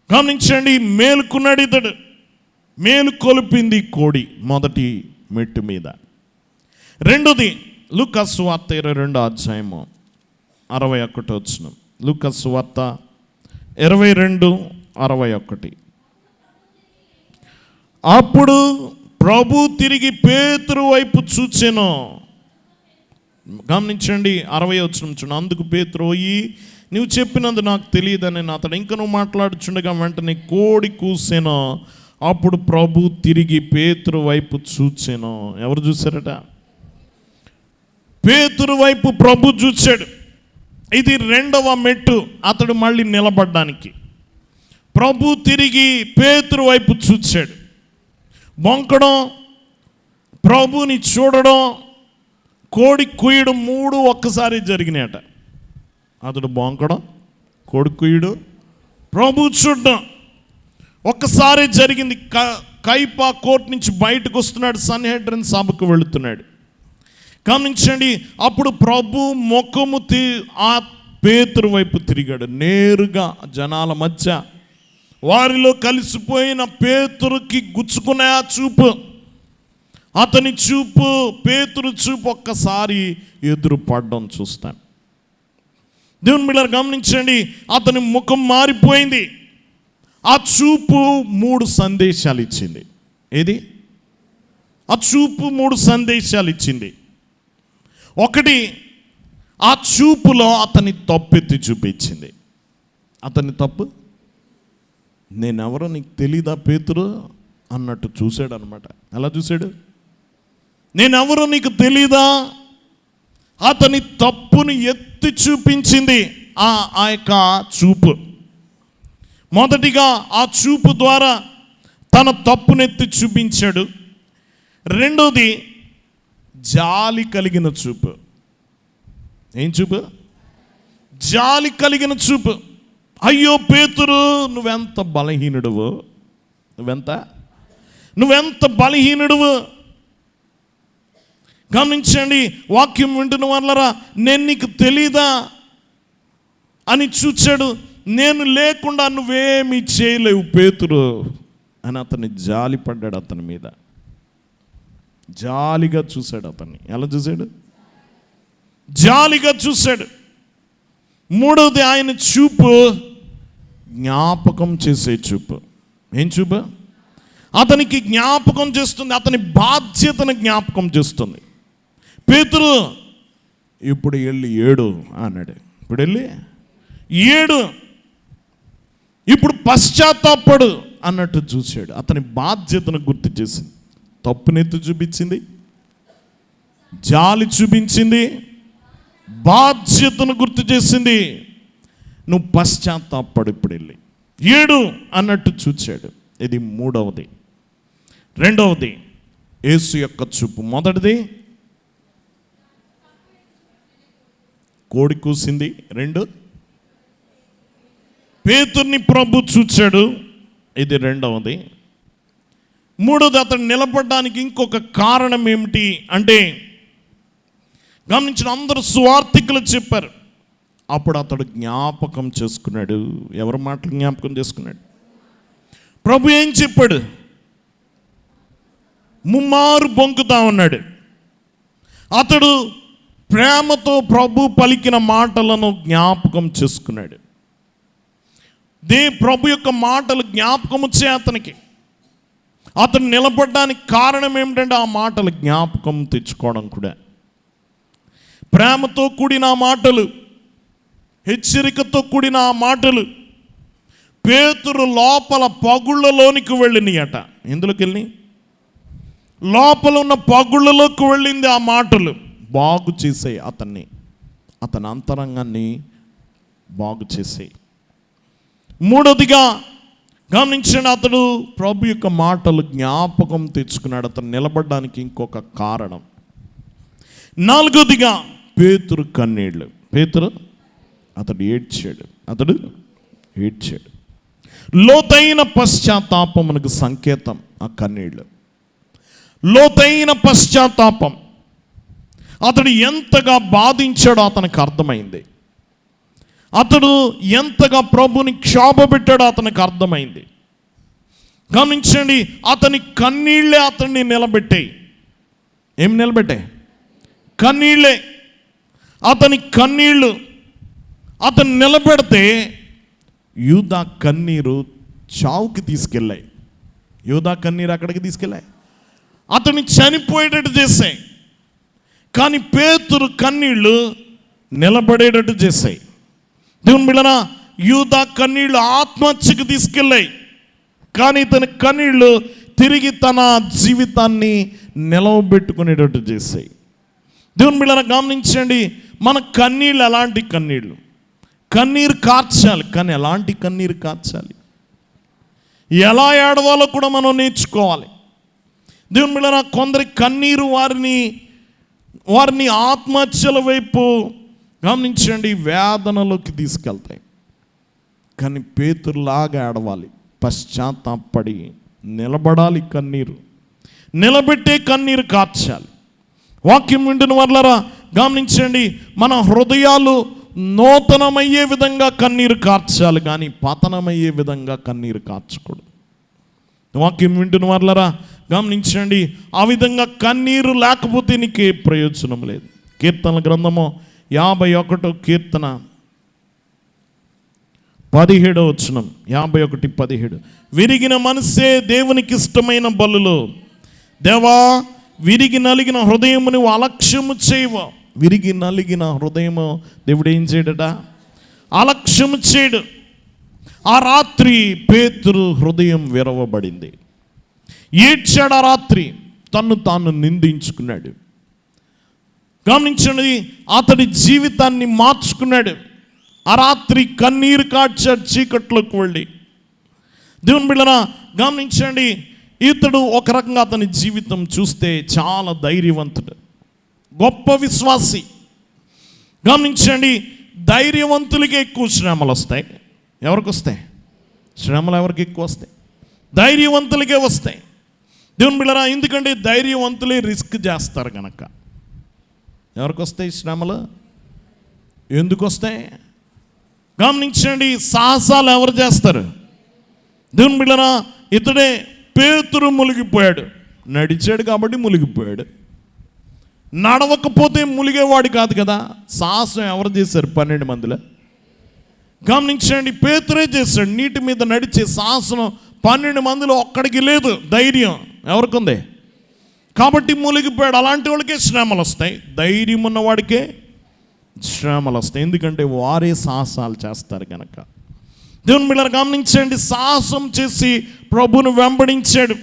గమనించండి, మేలుకున్నాడు ఇతడు. మేలు కొలిపింది కోడి మొదటి మెట్టు మీద. రెండోది లూకా సువార్త 22వ అధ్యాయము 61వ వచనం. లూకా సువార్త 22:61. అప్పుడు ప్రభు తిరిగి పేతురు వైపు చూచెను. గమనించండి 60వ వచనం చూడండి. అందుకు పేతురు, పోయి నువ్వు చెప్పినందు నాకు తెలియదని అతడు ఇంకా నువ్వు మాట్లాడుచుండగా వెంటనే కోడి కూసెను. అప్పుడు ప్రభు తిరిగి పేతురు వైపు చూచెను. ఎవరు చూశారట? పేతురు వైపు ప్రభు చూచాడు. ఇది 2వ మెట్టు అతడు మళ్ళీ నిలబడ్డానికి. ప్రభు తిరిగి పేతురు వైపు చూచాడు. బొంకడం, ప్రభుని చూడడం, కోడి కుయ్యడం 3 ఒక్కసారి జరిగినాయట. అతడు బొంకడం, కోడి కుయ్యడం, ప్రభు చూడడం ఒక్కసారి జరిగింది. కైపా కోర్టు నుంచి బయటకు వస్తున్నాడు, సన్హెడ్రిన్ సభకు వెళుతున్నాడు. గమనించండి, అప్పుడు ప్రభు ముఖము ఆ పేతురు వైపు తిరిగాడు. నేరుగా జనాల మధ్య వారిలో కలిసిపోయిన పేతురుకి గుచ్చుకునే ఆ చూపు, అతని చూపు, పేతురు చూపు ఒక్కసారి ఎదురు పడడం చూస్తాం. దేవుని బిడ్డలారా గమనించండి, అతని ముఖం మారిపోయింది. ఆ చూపు 3 సందేశాలు ఇచ్చింది. ఏది? ఆ చూపు 3 సందేశాలు ఇచ్చింది. ఒకటి, ఆ చూపులో అతని తప్పెత్తి చూపించింది. అతని తప్పు, నేనెవరో నీకు తెలీదా పేతురు అన్నట్టు చూశాడు అనమాట. ఎలా చూశాడు? నేనెవరో నీకు తెలీదా? అతని తప్పుని ఎత్తి చూపించింది ఆ యొక్క చూపు. మొదటిగా ఆ చూపు ద్వారా తన తప్పునెత్తి చూపించాడు. రెండోది జాలి కలిగిన చూపు. ఏం చూపు? జాలి కలిగిన చూపు. అయ్యో పేతురు, నువ్వెంత బలహీనుడువు, నువ్వెంత బలహీనుడువు. గమనించండి, వాక్యం వింటున్న వాళ్ళరా, నేను నీకు తెలీదా అని చూచాడు. నేను లేకుండా నువ్వేమీ చేయలేవు పేతురు అని అతన్ని జాలి పడ్డాడు అతని మీద. జాలిగా చూశాడు అతన్ని. ఎలా చూశాడు? జాలిగా చూశాడు. మూడవది ఆయన చూపు జ్ఞాపకం చేసే చూపు. ఏం చూపు? అతనికి జ్ఞాపకం చేస్తుంది, అతని బాధ్యతను జ్ఞాపకం చేస్తుంది. పేతురు ఇప్పుడు వెళ్ళి ఏడు అన్నాడు. ఇప్పుడు వెళ్ళి ఏడు, ఇప్పుడు పశ్చాత్తాపడు అన్నట్టు చూశాడు. అతని బాధ్యతను గుర్తు చేసింది, తప్పునెత్తి చూపించింది, జాలి చూపించింది, బాధ్యతను గుర్తు చేసింది. నువ్వు పశ్చాత్తాపడు, ఇప్పుడు వెళ్ళి ఏడు అన్నట్టు చూచాడు. ఇది మూడవది. రెండవది యేసు యొక్క చూపు. మొదటిది కోడి కూసింది. రెండు, పేతుర్ని ప్రభు చూచాడు. ఇది రెండవది. మూడవది, అతను నిలబడడానికి ఇంకొక కారణం ఏమిటి అంటే, గమనించిన అందరూ సువార్థికులు చెప్పారు. అప్పుడు అతడు జ్ఞాపకం చేసుకున్నాడు. ఎవరి మాటలు జ్ఞాపకం చేసుకున్నాడు? ప్రభు ఏం చెప్పాడు? ముమ్మారు బొంకుతా ఉన్నాడు. అతడు ప్రేమతో ప్రభు పలికిన మాటలను జ్ఞాపకం చేసుకున్నాడు. ప్రభు యొక్క మాటలు జ్ఞాపకం వచ్చే అతనికి. అతను నిలబడడానికి కారణం ఏమిటంటే ఆ మాటలు జ్ఞాపకం తెచ్చుకోవడం కూడా. ప్రేమతో కూడిన మాటలు, హెచ్చరికతో కూడిన ఆ మాటలు పేతురు లోపల పగుళ్ళలోనికి వెళ్ళినాయట. ఎందులోకి వెళ్ళి? లోపల ఉన్న పగుళ్ళలోకి వెళ్ళింది ఆ మాటలు. బాగు చేసాయి అతన్ని, అతని అంతరంగాన్ని బాగు చేసాయి. మూడవదిగా గమనించండి, అతడు ప్రభు యొక్క మాటలు జ్ఞాపకం తెచ్చుకున్నాడు. అతను నిలబడడానికి ఇంకొక కారణం. నాలుగవదిగా పేతురు కన్నీళ్ళు. పేతురు అతడు ఏడ్చాడు. లోతైన పశ్చాత్తాపమునకు సంకేతం ఆ కన్నీళ్ళు. లోతైన పశ్చాత్తాపం. అతడు ఎంతగా బాధించాడో అతనికి అర్థమైంది. అతడు ఎంతగా ప్రభుని క్షోభపెట్టాడో అతనికి అర్థమైంది. గమనించండి, అతని కన్నీళ్ళే అతన్ని నిలబెట్టాయి. ఏం నిలబెట్టాయి? కన్నీళ్ళే. అతని కన్నీళ్ళు అతను నిలబెడితే యూదా కన్నీరు చావుకి తీసుకెళ్ళాయి. యూదా కన్నీరు అక్కడికి తీసుకెళ్ళాయి, అతన్ని చనిపోయేటట్టు చేశాయి. కానీ పేతురు కన్నీళ్ళు నిలబడేటట్టు చేశాయి. దేవుని బిడ్డలారా, యూదా కన్నీళ్ళు ఆత్మహత్యకు తీసుకెళ్ళాయి. కానీ తన కన్నీళ్ళు తిరిగి తన జీవితాన్ని నిలవబెట్టుకునేటట్టు చేశాయి. దేవుని బిడ్డలారా, గమనించండి, మన కన్నీళ్ళు ఎలాంటి కన్నీళ్ళు? కన్నీరు కార్చాలి, కానీ ఎలాంటి కన్నీరు కార్చాలి, ఎలా ఏడవాలో కూడా మనం నేర్చుకోవాలి. దేవుని బిడ్డలారా, కొందరి కన్నీరు వారిని ఆత్మహత్యల వైపు గమనించండి వేదనలోకి తీసుకెళ్తాయి. కానీ పేతురులాగా ఏడవాలి, పశ్చాత్తాపడి నిలబడాలి. కన్నీరు నిలబెట్టే కన్నీరు కార్చాలి. వాక్యం వింటున్న వాళ్ళరా గమనించండి, మన హృదయాలు నూతనమయ్యే విధంగా కన్నీరు కార్చాలి, కానీ పతనమయ్యే విధంగా కన్నీరు కార్చకూడదు. వాక్యం వింటున్న వాళ్ళరా గమనించండి, ఆ విధంగా కన్నీరు లేకపోతే నీకే ప్రయోజనం లేదు. కీర్తనల గ్రంథము 51వ కీర్తన 17వ వచనం. 51:17. విరిగిన మనసే దేవునికి ఇష్టమైన బలులు. దేవా, విరిగి నలిగిన హృదయము నువ్వు అలక్ష్యము చేయవు. విరిగి నలిగిన హృదయము దేవుడు ఏం చేయడట? అలక్ష్యము చేయడు. ఆ రాత్రి పేతురు హృదయం విరవబడింది. ఏడ్చాడు. ఆ రాత్రి తన్ను తాను నిందించుకున్నాడు. గమనించండి, అతడి జీవితాన్ని మార్చుకున్నాడు. ఆ రాత్రి కన్నీరు కార్చాడు చీకట్లోకి వెళ్ళి. దేవుని బిడ్డలారా గమనించండి, ఇతడు ఒక రకంగా అతని జీవితం చూస్తే చాలా ధైర్యవంతుడు, గొప్ప విశ్వాసి. గమనించండి, ధైర్యవంతులకే ఎక్కువ శ్రమలు వస్తాయి. ఎవరికి వస్తాయి శ్రమలు? ఎవరికి ఎక్కువ వస్తాయి? ధైర్యవంతులకే వస్తాయి. దేవుని బిడ్డలారా, ఎందుకంటే ధైర్యవంతులే రిస్క్ చేస్తారు కనుక. ఎవరికి వస్తాయి శ్రమలు? ఎందుకు వస్తాయి? గమనించండి, సాహసాలు ఎవరు చేస్తారు? దేవుని బిడ్డలారా, ఇతడే పేతురు మునిగిపోయాడు. నడిచాడు కాబట్టి మునిగిపోయాడు. నడవకపోతే మునిగేవాడు కాదు కదా. సాహసం ఎవరు చేశారు? 12 మందిలో. గమనించండి, పేతురే చేశాడు. నీటి మీద నడిచే సాహసం 12 మందిలో ఒక్కడికి లేదు. ధైర్యం ఎవరికి ఉంది? కాబట్టి మునిగిపోయాడు. అలాంటి వాళ్ళకే శ్రమలు వస్తాయి. ధైర్యం ఉన్నవాడికే శ్రమలు వస్తాయి. ఎందుకంటే వారే సాహసాలు చేస్తారు కనుక. దేవుని బిడ్డలారా గమనించండి, సాహసం చేసి ప్రభువును వెంబడించాడు.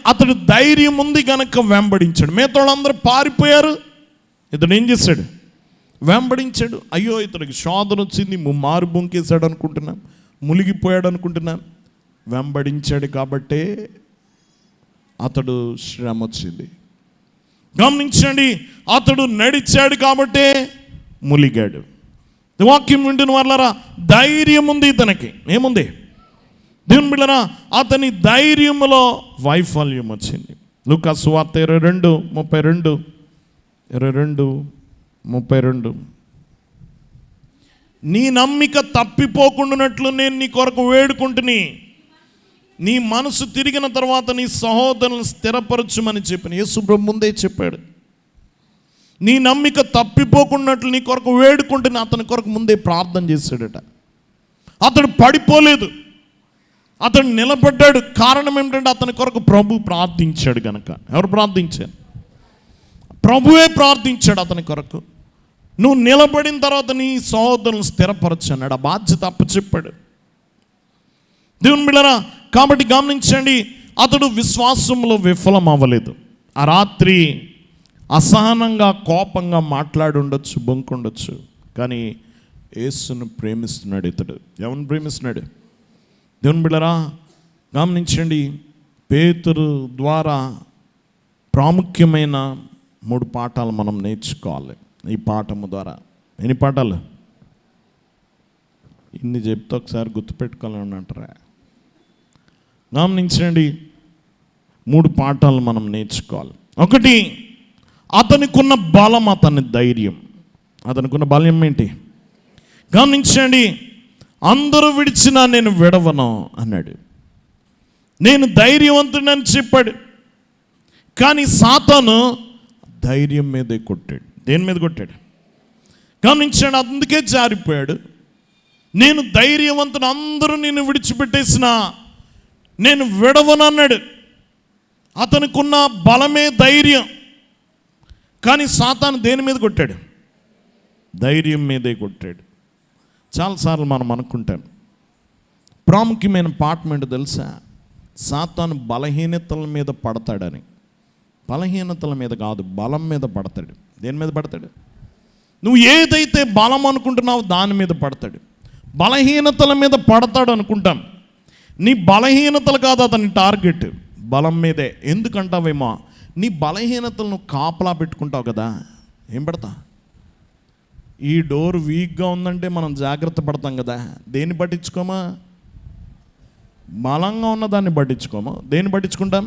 అతడు ధైర్యం ఉంది కనుక వెంబడించాడు. మిగతా వాళ్ళందరూ పారిపోయారు, ఇతడు ఏం చేశాడు? వెంబడించాడు. అయ్యో ఇతడికి శోధన వచ్చింది, మారు బొంకేశాడు అనుకుంటున్నాం, మునిగిపోయాడు అనుకుంటున్నాం. వెంబడించాడు కాబట్టే అతడు శ్రమ వచ్చింది. గమనించండి, అతడు నడిచాడు కాబట్టే మునిగాడు. వాక్యం వింటున్న వాళ్ళరా, ధైర్యం ఉంది ఇతనికి. ఏముంది? దేవుని బిడ్డలారా, అతని ధైర్యంలో వైఫల్యం వచ్చింది. లూకా సువార్త 22:32 నీ నమ్మిక తప్పిపోకుండానట్లు నేను నీ కొరకు వేడుకుంటుని, నీ మనసు తిరిగిన తర్వాత నీ సహోదరులను స్థిరపరచుమని చెప్పిన యేసు ప్రభు ముందే చెప్పాడు. నీ నమ్మిక తప్పిపోకున్నట్లు నీ కొరకు వేడుకుంటుని అతని కొరకు ముందే ప్రార్థన చేశాడట. అతడు పడిపోలేదు, అతడు నిలబడ్డాడు. కారణం ఏమిటంటే అతని కొరకు ప్రభు ప్రార్థించాడు కనుక. ఎవరు ప్రార్థించారు? ప్రభువే ప్రార్థించాడు అతని కొరకు. నువ్వు నిలబడిన తర్వాత నీ సహోదరులను స్థిరపరచు అన్నాడు. ఆ బాధ్యత అప్పచెప్పాడు. దేవుని బిడ్డలారా, కాబట్టి గమనించండి, అతడు విశ్వాసంలో విఫలం అవ్వలేదు. ఆ రాత్రి అసహనంగా కోపంగా మాట్లాడి ఉండొచ్చు, బొంకుండొచ్చు, కానీ యేసును ప్రేమిస్తున్నాడు. ఇతడు ఎవరిని ప్రేమిస్తున్నాడు? దేవుని బిడ్డలారా గమనించండి, పేతురు ద్వారా ప్రాముఖ్యమైన 3 పాఠాలు మనం నేర్చుకోవాలి ఈ పాఠము ద్వారా. ఎన్ని పాఠాలు? ఇన్ని చెప్తే ఒకసారి గుర్తుపెట్టుకోవాలని అంటారా? గమనించండి, 3 పాఠాలు మనం నేర్చుకోవాలి. ఒకటి, అతనికున్న బలం, అతని ధైర్యం. అతనికున్న బలం ఏంటి? గమనించండి, అందరూ విడిచినా నేను విడవను అన్నాడు. నేను ధైర్యవంతుడని చెప్పాడు. కానీ సాతాను ధైర్యం మీదే కొట్టాడు. దేని మీద కొట్టాడు? గమనించాడు, అందుకే జారిపోయాడు. నేను ధైర్యవంతుడు, అందరూ నేను విడిచిపెట్టేసిన నేను విడవను అన్నాడు. అతనికున్న బలమే ధైర్యం. కానీ సాతాను దేని మీద కొట్టాడు? ధైర్యం మీదే కొట్టాడు. చాలాసార్లు మనం అనుకుంటాం, ప్రాముఖ్యమైన పాఠం ఏంటో తెలుసా? సాతాను బలహీనతల మీద పడతాడని. బలహీనతల మీద కాదు, బలం మీద పడతాడు. దేని మీద పడతాడు? నువ్వు ఏదైతే బలం అనుకుంటున్నావో దాని మీద పడతాడు. బలహీనతల మీద పడతాడు అనుకుంటాం. నీ బలహీనతలు కాదు అతని టార్గెట్, బలం మీదే. ఎందుకంటావేమో, నీ బలహీనతలను కాపలా పెట్టుకుంటావు కదా. ఏం పడతా? ఈ డోర్ వీక్గా ఉందంటే మనం జాగ్రత్త పడతాం కదా. దేన్ని పట్టించుకోమా? బలంగా ఉన్న దాన్ని పట్టించుకోమా. దేన్ని పట్టించుకుంటాం?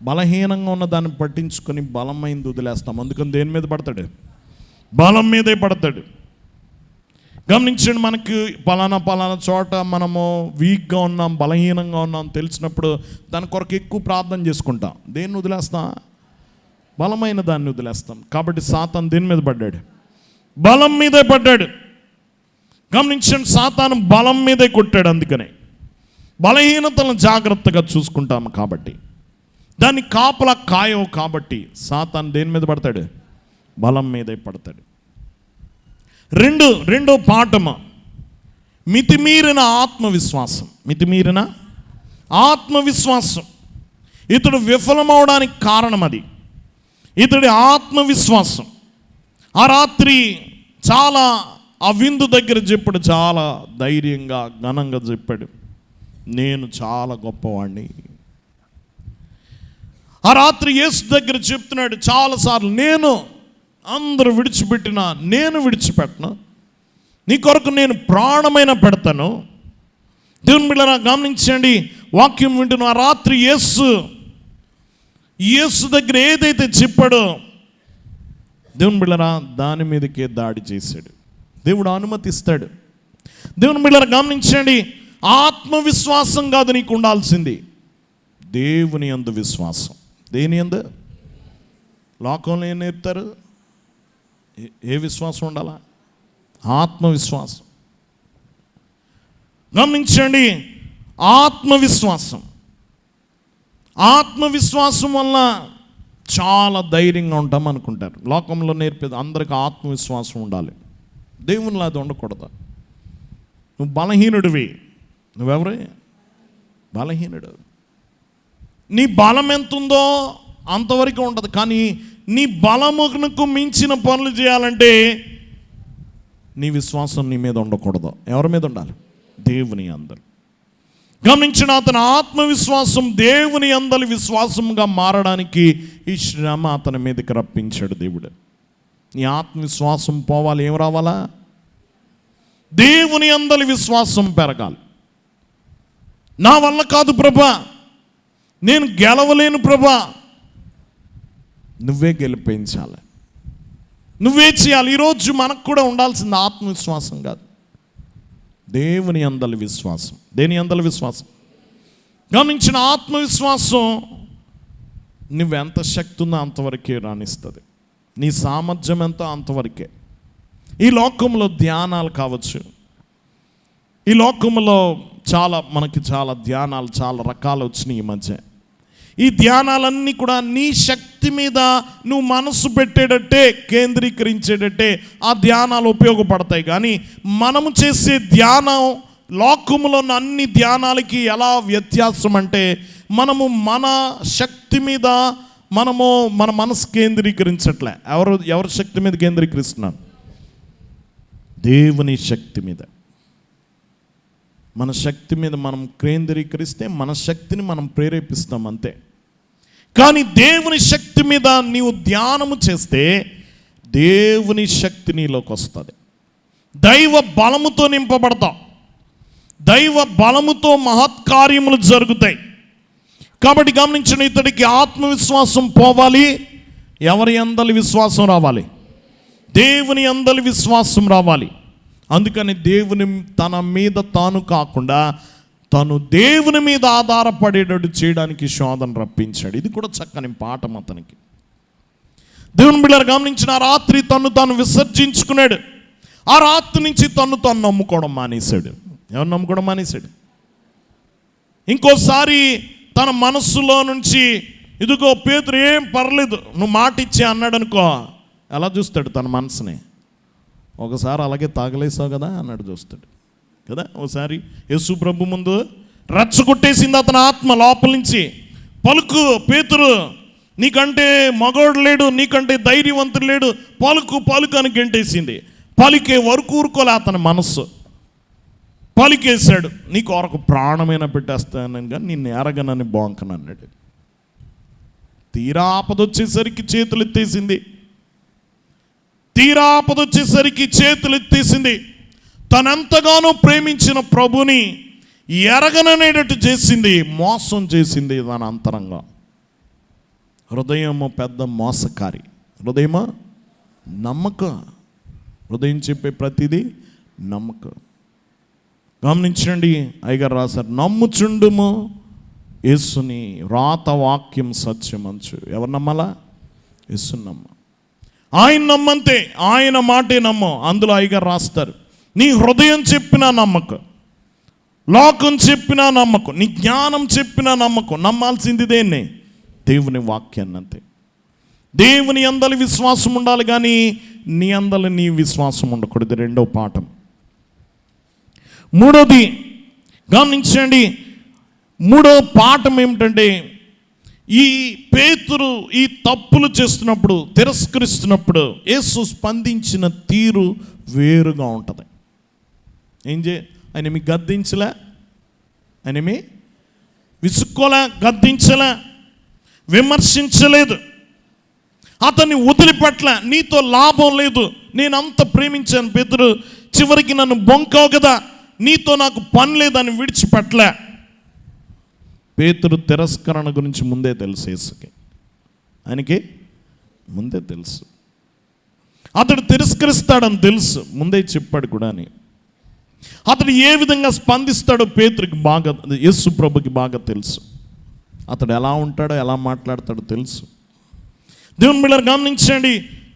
బలహీనంగా ఉన్న దాన్ని పట్టించుకొని బలమైంది వదిలేస్తాం. అందుకని దేని మీద పడతాడు? బలం మీదే పడతాడు. గమనించండి, మనకి పలానా చోట మనము వీక్గా ఉన్నాం, బలహీనంగా ఉన్నాం తెలిసినప్పుడు దాని కొరకు ఎక్కువ ప్రార్థన చేసుకుంటాం. దేన్ని వదిలేస్తాం? బలమైన దాన్ని వదిలేస్తాం. కాబట్టి సాతాను దేని మీద పడ్డాడు? బలం మీదే పడ్డాడు. గమనించండి, సాతాను బలం మీదే కొట్టాడు. అందుకనే బలహీనతలను జాగ్రత్తగా చూసుకుంటాము కాబట్టి, దాన్ని కాపలా కాయవు కాబట్టి సాతాను దేని మీద పడతాడు? బలం మీదే పడతాడు. రెండో పాఠము, మితిమీరిన ఆత్మవిశ్వాసం. మితిమీరిన ఆత్మవిశ్వాసం. ఇతడు విఫలమవడానికి కారణం అది. ఇతడి ఆత్మవిశ్వాసం. ఆ రాత్రి చాలా ఆ విందు దగ్గర చెప్పాడు, చాలా ధైర్యంగా ఘనంగా చెప్పాడు, నేను చాలా గొప్పవాడిని. ఆ రాత్రి యేసు దగ్గర చెప్తున్నాడు చాలాసార్లు, నేను అందరూ విడిచిపెట్టినా నేను విడిచిపెట్టను, నీ కొరకు నేను ప్రాణమైన పెడతాను. దేవుని బిడ్డలారా గమనించండి, వాక్యం వింటున్న ఆ రాత్రి యేసు దగ్గర ఏదైతే చెప్పాడో దేవుని బిడ్డలారా దాని మీదకే దాడి చేశాడు. దేవుడు అనుమతిస్తాడు. దేవుని బిడ్డలారా గమనించండి, ఆత్మవిశ్వాసం కాదు నీకు ఉండాల్సింది, దేవుని యందు విశ్వాసం. దేని యందు? లోకంలో ఏం నేర్పుతారు? ఏ విశ్వాసం ఉండాలా? ఆత్మవిశ్వాసం. గమనించండి, ఆత్మవిశ్వాసం. ఆత్మవిశ్వాసం వల్ల చాలా ధైర్యంగా ఉంటాం అనుకుంటారు. లోకంలో నేర్పేది అందరికీ ఆత్మవిశ్వాసం ఉండాలి. దేవునిలో అది ఉండకూడదు. నువ్వు బలహీనుడివి. నువ్వెవరే? బలహీనుడు. నీ బలం ఎంత ఉందో అంతవరకు ఉంటుంది. కానీ నీ బలమునకు మించిన పనులు చేయాలంటే నీ విశ్వాసం నీ మీద ఉండకూడదు. ఎవరి మీద ఉండాలి? దేవుని యందు. గమనించిన అతని ఆత్మవిశ్వాసం దేవుని యందలి విశ్వాసంగా మారడానికి ఈ శ్రమ అతని మీదకి రప్పించాడు దేవుడు. నీ ఆత్మవిశ్వాసం పోవాలి. ఏం రావాలా? దేవుని యందలి విశ్వాసం పెరగాలి. నా వల్ల కాదు ప్రభా, నేను గెలవలేను ప్రభా. నువ్వే గెలిపించాలి, నువ్వే చేయాలి. ఈరోజు మనకు కూడా ఉండాల్సింది ఆత్మవిశ్వాసం కాదు, దేవుని యందలి విశ్వాసం. దేని యందలి విశ్వాసం? గమనించిన ఆత్మవిశ్వాసం నువ్వెంత శక్తి ఉందో అంతవరకే రాణిస్తుంది. నీ సామర్థ్యం ఎంతో అంతవరకే. ఈ లోకంలో ధ్యానాలు కావచ్చు, ఈ లోకంలో మనకి చాలా ధ్యానాలు చాలా రకాలు వచ్చినాయి ఈ మధ్య. ఈ ధ్యానాలన్నీ కూడా నీ శక్తి మీద నువ్వు మనసు పెట్టేటట్టే, కేంద్రీకరించేటట్టే ఆ ధ్యానాలు ఉపయోగపడతాయి. కానీ మనము చేసే ధ్యానం లోకంలో ఉన్న అన్ని ధ్యానాలకి ఎలా వ్యత్యాసం అంటే, మనము మన శక్తి మీద మన మనసు కేంద్రీకరించట్లే. ఎవరి శక్తి మీద కేంద్రీకరిస్తున్నాం? దేవుని శక్తి మీద. మన శక్తి మీద మనం కేంద్రీకరిస్తే మన శక్తిని మనం ప్రేరేపిస్తాం అంతే. కానీ దేవుని శక్తి మీద నీవు ధ్యానము చేస్తే దేవుని శక్తి నీలోకి వస్తుంది. దైవ బలముతో నింపబడతాం. దైవ బలముతో మహత్కార్యములు జరుగుతాయి. కాబట్టి గమనించిన, ఇతడికి ఆత్మవిశ్వాసం పోవాలి. ఎవరి యందలి విశ్వాసం రావాలి? దేవుని యందలి విశ్వాసం రావాలి. అందుకని దేవుని తన మీద తాను కాకుండా తను దేవుని మీద ఆధారపడేటట్టు చేయడానికి శోధన రప్పించాడు. ఇది కూడా చక్కని పాఠం అతనికి. దేవుని బిడ్డలు గమనించిన, ఆ రాత్రి తాను విసర్జించుకున్నాడు. ఆ రాత్రి నుంచి తాను నమ్ముకోవడం మానేశాడు. ఎవరు నమ్ముకోవడం మానేశాడు? ఇంకోసారి తన మనస్సులో నుంచి, ఇదిగో పేతురు ఏం పర్లేదు నువ్వు మాట ఇచ్చే అన్నాడు అనుకో, ఎలా చూస్తాడు తన మనసుని? ఒకసారి అలాగే తాగలేసావు కదా అన్నాడు చూస్తాడు కదా. ఒకసారి యేసు ప్రభు ముందు రచ్చగొట్టేసింది అతని ఆత్మ లోపల నుంచి. పలుకు పేతురు, నీకంటే మగోడు లేడు, నీకంటే ధైర్యవంతుడు లేడు, పలుకు అని గంటేసింది. పలికే వరకు ఊరుకోలే అతని మనస్సు. పలికేశాడు, నీ కొరకు ప్రాణమైన పెట్టేస్తానని కానీ నిన్ను ఎరగనని బోంకను అన్నాడు. తీరా ఆపదొచ్చేసరికి చేతులు ఎత్తేసింది. తనంతగానో ప్రేమించిన ప్రభుని ఎరగననేటట్టు చేసింది, మోసం చేసింది దాని అంతరంగా. హృదయము పెద్ద మోసకారి. హృదయమా నమ్మకం. హృదయం చెప్పే ప్రతిదీ నమ్మకం. గమనించండి, అయ్యగారు రాశారు, నమ్ముచుండుము యేసుని రాత వాక్యం సత్యమంచు. ఎవరు నమ్మాలా? యేసుని నమ్మ. ఆయన నమ్మంతే, ఆయన మాటే నమ్మ. అందులో అయ్యగారు రాస్తారు, నీ హృదయం చెప్పినా నమ్మకం, లోకం చెప్పినా నమ్మకం, నీ జ్ఞానం చెప్పినా నమ్మకం. నమ్మాల్సింది దేన్ని? దేవుని వాక్యాన్ని అంతే. దేవుని యందలి విశ్వాసం ఉండాలి, కానీ నీ అందలి నీ విశ్వాసం ఉండకూడదు. రెండో పాఠం. మూడోది గమనించండి, మూడో పాఠం ఏమిటంటే, ఈ పేతురు ఈ తప్పులు చేస్తున్నప్పుడు, తిరస్కరిస్తున్నప్పుడు యేసు స్పందించిన తీరు వేరుగా ఉంటుంది. ఆయన మీ గద్దించలే, ఆయన మీ విసుక్కోలే, గద్దించలే, విమర్శించలేదు, అతన్ని వదిలిపెట్టలే. నీతో లాభం లేదు, నేను అంత ప్రేమించాను పేతురు, చివరికి నన్ను బొంకావు కదా, నీతో నాకు పని లేదని విడిచిపెట్టలే. పేతురు తిరస్కరణ గురించి ముందే తెలుసు యేసుకి. ఆయనకి ముందే తెలుసు, అతడు తిరస్కరిస్తాడని తెలుసు, ముందే చెప్పాడు కూడా అని. అతడు ఏ విధంగా స్పందిస్తాడో పేతురికి బాగా, యేసు ప్రభుకి బాగా తెలుసు. అతడు ఎలా ఉంటాడో ఎలా మాట్లాడతాడో తెలుసు. దేవుని బిడ్డలారా గమనించండి.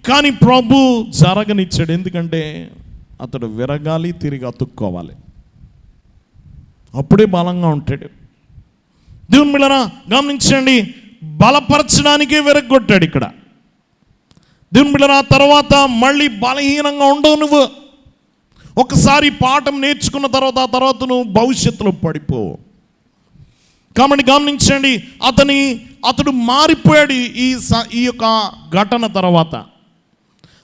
కానీ ప్రభు జరగనిచ్చాడు. ఎందుకంటే అతడు విరగాలి, తిరిగి అతుక్కోవాలి, అప్పుడే బలంగా ఉంటాడు. దేవుని బిడ్డలారా గమనించండి, బలపరచడానికే విరగొట్టాడు ఇక్కడ. దేవుని బిడ్డలారా తర్వాత మళ్ళీ బలహీనంగా ఉండవు. నువ్వు ఒకసారి పాఠం నేర్చుకున్న తర్వాత నువ్వు భవిష్యత్తులో పడిపోవు. కాబట్టి గమనించండి, అతడు మారిపోయాడు. ఈ యొక్క ఘటన తర్వాత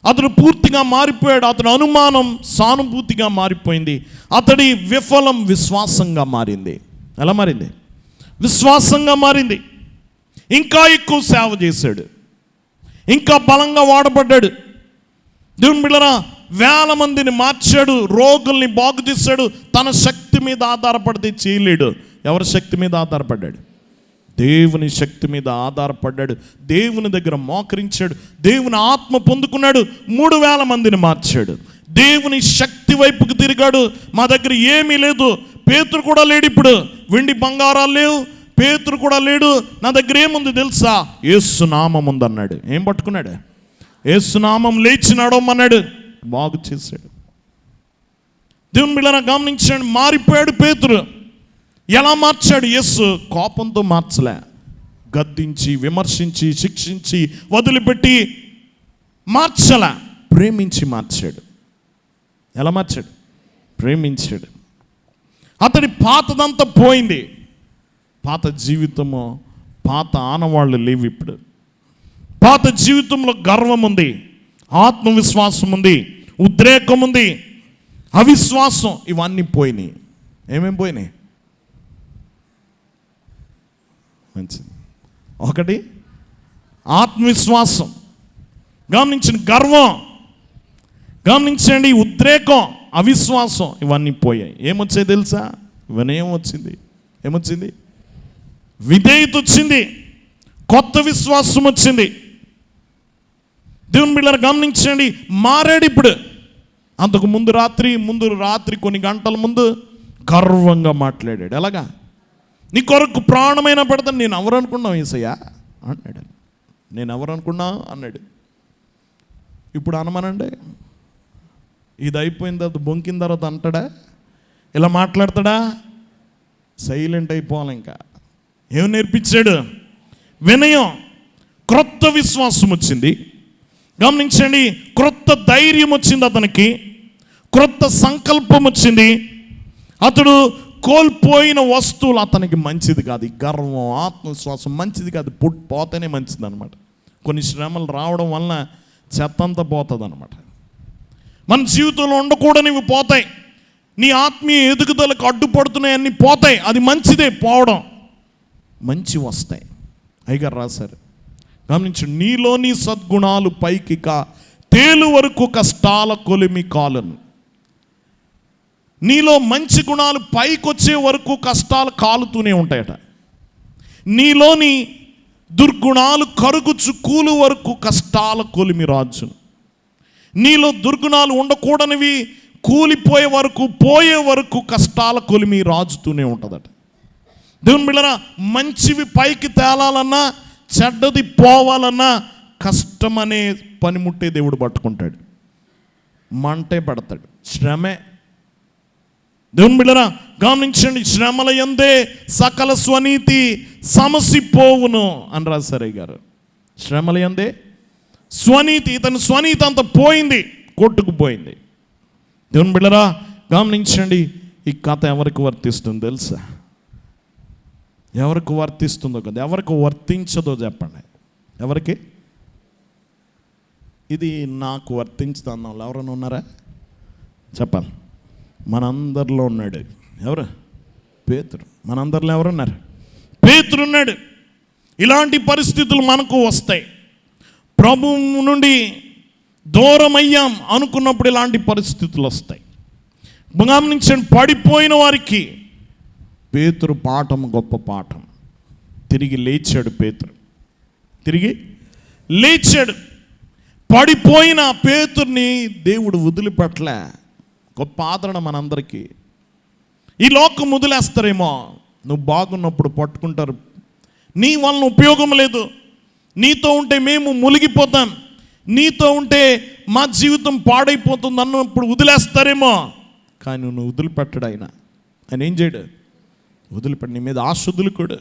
అతడు పూర్తిగా మారిపోయాడు. అతడు అనుమానం సానుభూతిగా మారిపోయింది. అతడి విఫలం విశ్వాసంగా మారింది. ఎలా మారింది? విశ్వాసంగా మారింది. ఇంకా ఎక్కువ సేవ చేశాడు, ఇంకా బలంగా వాడబడ్డాడు. దేవుని బిడ్డలారా వేల మందిని మార్చాడు, రోగుల్ని బాగు చేశాడు. తన శక్తి మీద ఆధారపడితే చేయలేడు. ఎవరి శక్తి మీద ఆధారపడ్డాడు? దేవుని శక్తి మీద ఆధారపడ్డాడు. దేవుని దగ్గర మోకరించాడు, దేవుని ఆత్మ పొందుకున్నాడు, 3000 మందిని మార్చాడు. దేవుని శక్తి వైపుకు తిరిగాడు. మా దగ్గర ఏమీ లేదు, పేతురు కూడా లేడు, ఇప్పుడు వెండి బంగారాలు లేవు, పేతురు కూడా లేడు, నా దగ్గర ఏముంది తెలుసా? యేసు నామం ఉందన్నాడు. ఏం పట్టుకున్నాడు? యేసు నామం, లేచి నడవమన్నాడు, బాగు చేశాడు. దేవుని బిడ్డలారా గమనించండి, మారిపోయాడు పేతురు. ఎలా మార్చాడు? యేసు కోపంతో మార్చలే, గద్దించి, విమర్శించి, శిక్షించి, వదిలిపెట్టి మార్చలే, ప్రేమించి మార్చాడు. ఎలా మార్చాడు? ప్రేమించాడు. అతడి పాతదంతా పోయింది. పాత జీవితము, పాత ఆనవాళ్ళు లేవు ఇప్పుడు. పాత జీవితంలో గర్వం ఉంది, ఆత్మవిశ్వాసం ఉంది, ఉద్రేకం ఉంది, అవిశ్వాసం, ఇవన్నీ పోయినాయి. ఏమేమి పోయినాయి? మంచిది. ఒకటి ఆత్మవిశ్వాసం, గమనించండి, గర్వం గమనించండి, ఉద్రేకం, అవిశ్వాసం, ఇవన్నీ పోయాయి. ఏమొచ్చాయి తెలుసా? ఇవన్నీ ఏమొచ్చింది? విధేయత వచ్చింది, కొత్త విశ్వాసం వచ్చింది. దేవుని బిడ్డలారా గమనించండి, మారాడు ఇప్పుడు. అంతకు ముందు రాత్రి కొన్ని గంటల ముందు గర్వంగా మాట్లాడాడు. ఎలాగా? నీ కొరకు ప్రాణమైన పెడతాను. నేను ఎవరు అనుకున్నావు యేసయ్యా అన్నాడు. నేను ఎవరు అనుకున్నా అన్నాడు. ఇప్పుడు అనమనండి, ఇది అయిపోయిన తర్వాత, బొంకిన తర్వాత అంటాడా? ఇలా మాట్లాడతాడా? సైలెంట్ అయిపోవాలి. ఇంకా ఏం నేర్పించాడు? వినయం, క్రొత్త విశ్వాసం వచ్చింది. గమనించండి, క్రొత్త ధైర్యం వచ్చింది అతనికి, క్రొత్త సంకల్పం వచ్చింది. అతడు కోల్పోయిన వస్తువులు అతనికి మంచిది కాదు. ఈ గర్వం, ఆత్మవిశ్వాసం మంచిది కాదు, పోతేనే మంచిది అనమాట. కొన్ని శ్రమలు రావడం వలన చెత్తంతా పోతుంది అనమాట. మన జీవితంలో ఉండకూడనివి పోతాయి. నీ ఆత్మీయ ఎదుగుదలకు అడ్డుపడుతున్నాయి, అన్నీ పోతాయి. అది మంచిదే, పోవడం. మంచి వస్తాయి. అయ్యగారు రాశారు, గమనించు, నీలోని సద్గుణాలు పైకి తేలు వరకు కష్టాల కొలిమి కాలను. నీలో మంచి గుణాలు పైకి వచ్చే వరకు కష్టాలు కాలుతూనే ఉంటాయట. నీలోని దుర్గుణాలు కరుగుచు కూలు వరకు కష్టాల కొలిమి రాజును. నీలో దుర్గుణాలు ఉండకూడనివి కూలిపోయే వరకు, పోయే వరకు కష్టాల కొలిమి రాజుతూనే ఉంటుందట. దేవుని బిడ్డలారా, మంచివి పైకి తేలాలన్నా, చెడ్డది పోవాలన్నా కష్టమనే పనిముట్టే దేవుడు పట్టుకుంటాడు, మంటే పడతాడు, శ్రమే. దేవుని బిడ్డలారా గమనించండి, శ్రమల యందే సకల స్వనీతి సమసిపోవును అని రాశారు గారు. శ్రమల యందే స్వనీతి, ఇతని స్వనీతి అంతా పోయింది, కొట్టుకుపోయింది. దేవుని బిడ్డలారా గమనించండి, ఈ కథ ఎవరికి వర్తిస్తుంది తెలుసా? ఎవరికి వర్తిస్తుందో కదా, ఎవరికి వర్తించదో చెప్పండి. ఎవరికి? ఇది నాకు వర్తించుతుంది అన్న వాళ్ళు ఎవరైనా ఉన్నారా? చెప్పాలి. మనందరిలో ఉన్నాడు. ఎవరు? పేతురు. మనందరిలో ఎవరున్నారు? పేతురు ఉన్నాడు. ఇలాంటి పరిస్థితులు మనకు వస్తాయి. ప్రభువు నుండి దూరం అయ్యాం అనుకున్నప్పుడు ఇలాంటి పరిస్థితులు వస్తాయి. గమనించండి, పడిపోయిన వారికి పేతురు పాఠం గొప్ప పాఠం. తిరిగి లేచాడు పేతురు, తిరిగి లేచాడు. పడిపోయిన పేతుర్ని దేవుడు వదిలిపెట్టలే. గొప్ప ఆదరణ మనందరికీ. ఈ లోకం వదిలేస్తారేమో, నువ్వు బాగున్నప్పుడు పట్టుకుంటారు, నీ వలన ఉపయోగం లేదు, నీతో ఉంటే మేము మునిగిపోతాం, నీతో ఉంటే మా జీవితం పాడైపోతుంది అన్నప్పుడు వదిలేస్తారేమో. కానీ నువ్వు వదిలిపెట్టడు ఆయన ఏం చేయడు, వదిలిపెట్టు. నీ మీద ఆశ వదులుకోడు.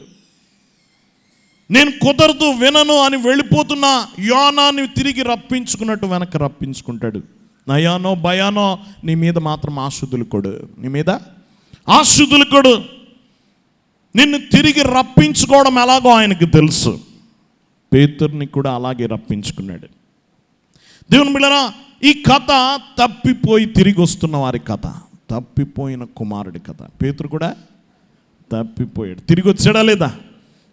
నేను కుదరదు వినను అని వెళ్ళిపోతున్న యోనాని తిరిగి రప్పించుకున్నట్టు వెనక్కి రప్పించుకుంటాడు. నయానో భయానో నీ మీద మాత్రం ఆశ వదులుకోడు, నీ మీద ఆశ వదులుకోడు. నిన్ను తిరిగి రప్పించుకోవడం ఎలాగో ఆయనకు తెలుసు. పేతురుని కూడా అలాగే రప్పించుకున్నాడు. దేవుని బిడ్డలారా, ఈ కథ తప్పిపోయి తిరిగి వస్తున్న వారి కథ, తప్పిపోయిన కుమారుడి కథ. పేతురు కూడా తప్పిపోయాడు, తిరిగి వచ్చాడా లేదా,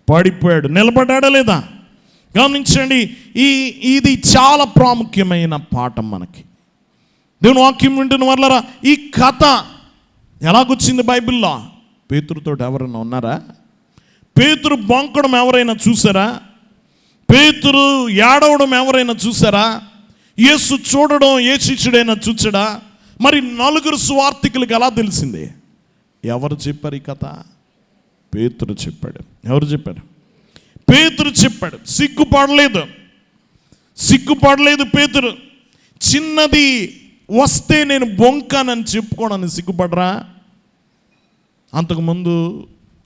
పడిపోయాడు, నిలబడ్డా లేదా. గమనించండి, ఇది చాలా ప్రాముఖ్యమైన పాఠం మనకి. దేవుని వాక్యం వింటున్న వాళ్ళరా, ఈ కథ ఎలాగొచ్చింది బైబిల్లో? పేతురుతో ఎవరైనా ఉన్నారా? పేతురు బొంకడం ఎవరైనా చూసారా? పేతురు ఏడవడం ఎవరైనా చూసారా? యేసు చూడడం ఏ శిష్యుడైనా చూచాడా? మరి నలుగురు సువార్తికులకు ఎలా తెలిసింది? ఎవరు చెప్పారు ఈ కథ? పేతురు చెప్పాడు. ఎవరు చెప్పారు? పేతురు చెప్పాడు. సిగ్గుపడలేదు పేతురు. చిన్నది వస్తే నేను బొంకానని చెప్పుకోవడానికి సిగ్గుపడరా? అంతకుముందు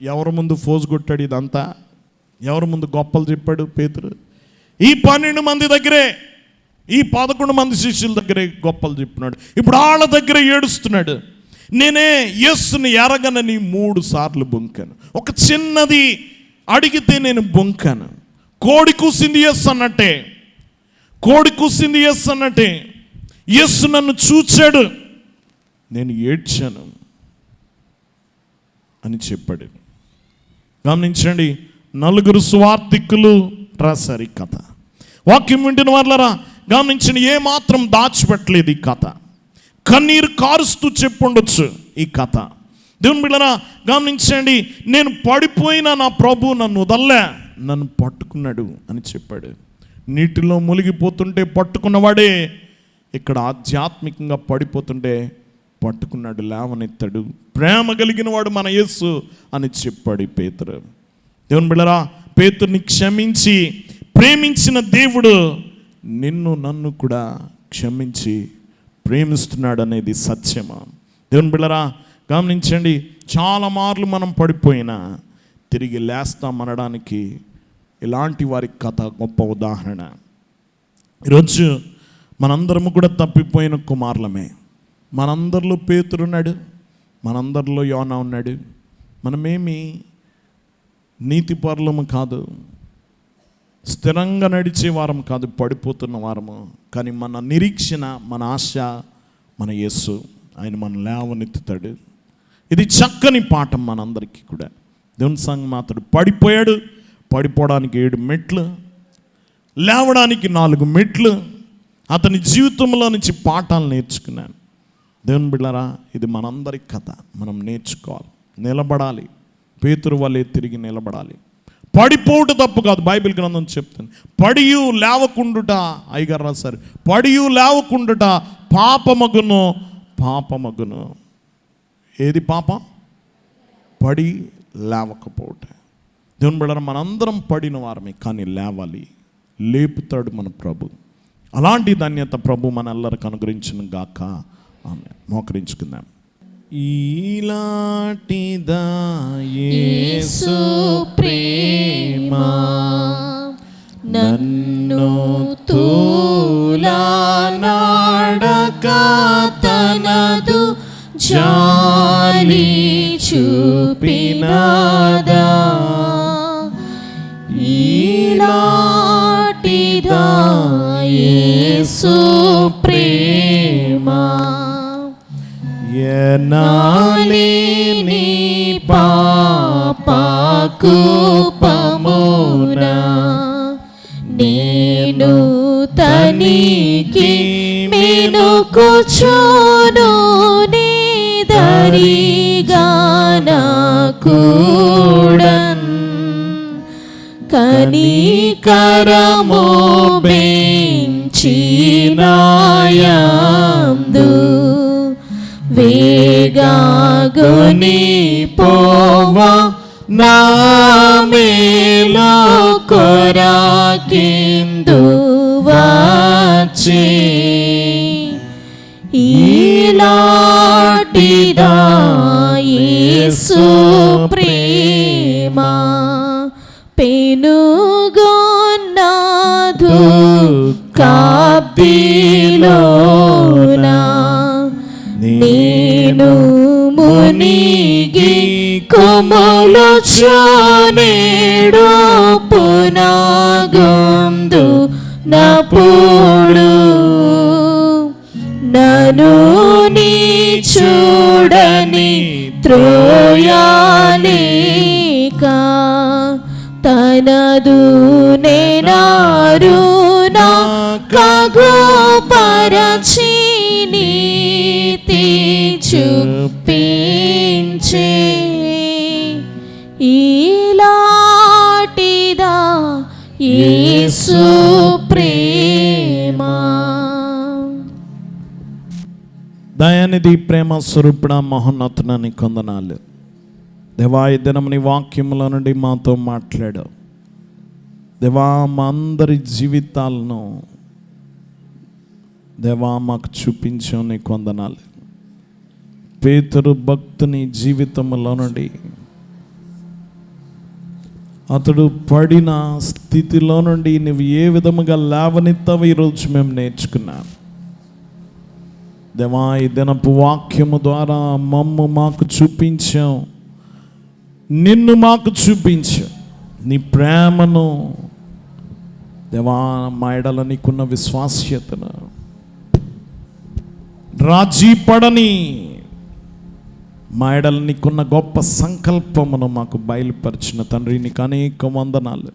ఎవరి ముందు ఫోజు కొట్టాడు? ఇదంతా ఎవరి ముందు గొప్పలు చెప్పాడు పేతురు? ఈ 12 మంది దగ్గరే, ఈ 11 మంది శిష్యుల దగ్గరే గొప్పలు చెప్పినాడు. ఇప్పుడు వాళ్ళ దగ్గర ఏడుస్తున్నాడు. నేనే యేసుని ఎరగనని 3 సార్లు బొంకాను, ఒక చిన్నది అడిగితే నేను బొంకాను. కోడి కూసింది యేసు అన్నట్టే, యేసు నన్ను చూచాడు, నేను ఏడ్చాను అని చెప్పాడు. గమనించండి, నలుగురు సువార్తికులు రాశారు ఈ కథ. వాక్యం వింటున్న వాళ్ళరా గమనించండి, ఏమాత్రం దాచిపెట్టలేదు ఈ కథ. కన్నీరు కారుస్తూ చెప్పుండొచ్చు ఈ కథ. దేవుని బిడ్డలారా గమనించండి, నేను పడిపోయినా నా ప్రభు నన్ను వదల్లే, నన్ను పట్టుకున్నాడు అని చెప్పాడు. నీటిలో మునిగిపోతుంటే పట్టుకున్నవాడే ఇక్కడ ఆధ్యాత్మికంగా పడిపోతుంటే పట్టుకున్నాడు, లేవనెత్తాడు. ప్రేమ కలిగిన వాడు మన యేసు అని చెప్పాడు పేతురు. దేవుని బిడ్డలారా, పేతురుని క్షమించి ప్రేమించిన దేవుడు నిన్ను నన్ను కూడా క్షమించి ప్రేమిస్తున్నాడు అనేది సత్యమా? దేవుని బిడ్డలారా గమనించండి, చాలా మార్లు మనం పడిపోయినా తిరిగి లేస్తామనడానికి ఇలాంటి వారి కథ గొప్ప ఉదాహరణ. ఈరోజు మనందరము కూడా తప్పిపోయిన కుమారులమే. మనందరిలో పేతురున్నాడు, మనందరిలో యోనా ఉన్నాడు. మనమేమి నీతిపరులము కాదు, స్థిరంగా నడిచే వారం కాదు, పడిపోతున్న వారము. కానీ మన నిరీక్షణ, మన ఆశ మన యేసు. ఆయన మన లేవనెత్తుతాడు. ఇది చక్కని పాఠం మనందరికీ కూడా. దేవుని సంగమాతుడు పడిపోయాడు, పడిపోవడానికి 7 మెట్లు, లేవడానికి 4 మెట్లు. అతని జీవితంలో నుంచి పాఠాలు నేర్చుకున్నాను. దేవుని బిడ్డలారా, ఇది మనందరి కథ. మనం నేర్చుకోవాలి, నిలబడాలి, పేతురు వలె తిరిగి నిలబడాలి. పడిపోవుట తప్పు కాదు, బైబిల్ గ్రంథం చెప్తుంది. పడియు లేవకుండుట, అయ్యగారు రాశారు, పడియు లేవకుండుట పాపమగును. ఏది పాపం? పడి లేవకపోవుట. దేవుని బిడ్డలారా, మనందరం పడిన వారమే, కానీ లేవాలి, లేపుతాడు మన ప్రభు. అలాంటి ధన్యత ప్రభు మనెల్లరికి అనుగ్రహించును గాక. ఆమె మోకరించుకుందాం. ఈలాంటిదా యేసు ప్రేమ నన్ను తూలానాడక తనదు జాలి చూపినాదా, ఈలాంటిదా యేసు ప్రేమ ఎనాలేని పాపకూపమునా నేను తనికి మెనుకుచును నీ దరిగానకూడన్ కనికరము బెంచినాయందు వేగాగుని పోవా నా మేలు కొరకిందు వచ్చి ఈలాటిదా యేసు ప్రేమ పెనుగొన్నదు కాబ్దిలోనా నేను మునిగి కొమ్మలు చూనేడు పునాగందు నప్పుడు నను నీ చూడని త్రోయాలేక తనదు నేనారు నా కగు పరచి నీతి చూపించే ఈలాటిదా యేసు ప్రేమ. దయానిధి ప్రేమ స్వరూపుడ మహోన్నతుని కొందనాలు. దేవా, ఈ దినం నీ వాక్యముల నుండి మాతో మాట్లాడావు. దేవా, మా అందరి జీవితాలను దేవా మాకు చూపించావు, నీ కొందనాలు. పేతురు భక్తుని జీవితంలో నుండి అతడు పడిన స్థితిలో నుండి నువ్వు ఏ విధముగా లేవనెత్తావో ఈరోజు మేము నేర్చుకున్నాం. దేవా, ఈ దినపు వాక్యము ద్వారా మమ్ము మాకు చూపించావు, నిన్ను మాకు చూపించావు, నీ ప్రేమను దేవా, మా ఎడల నీకున్న విశ్వాస్యతను, రాజీ పడని మా ఎడల నీకున్న గొప్ప సంకల్పమును మాకు బయలుపరిచిన తండ్రి, నీకు అనేక వందనాలు.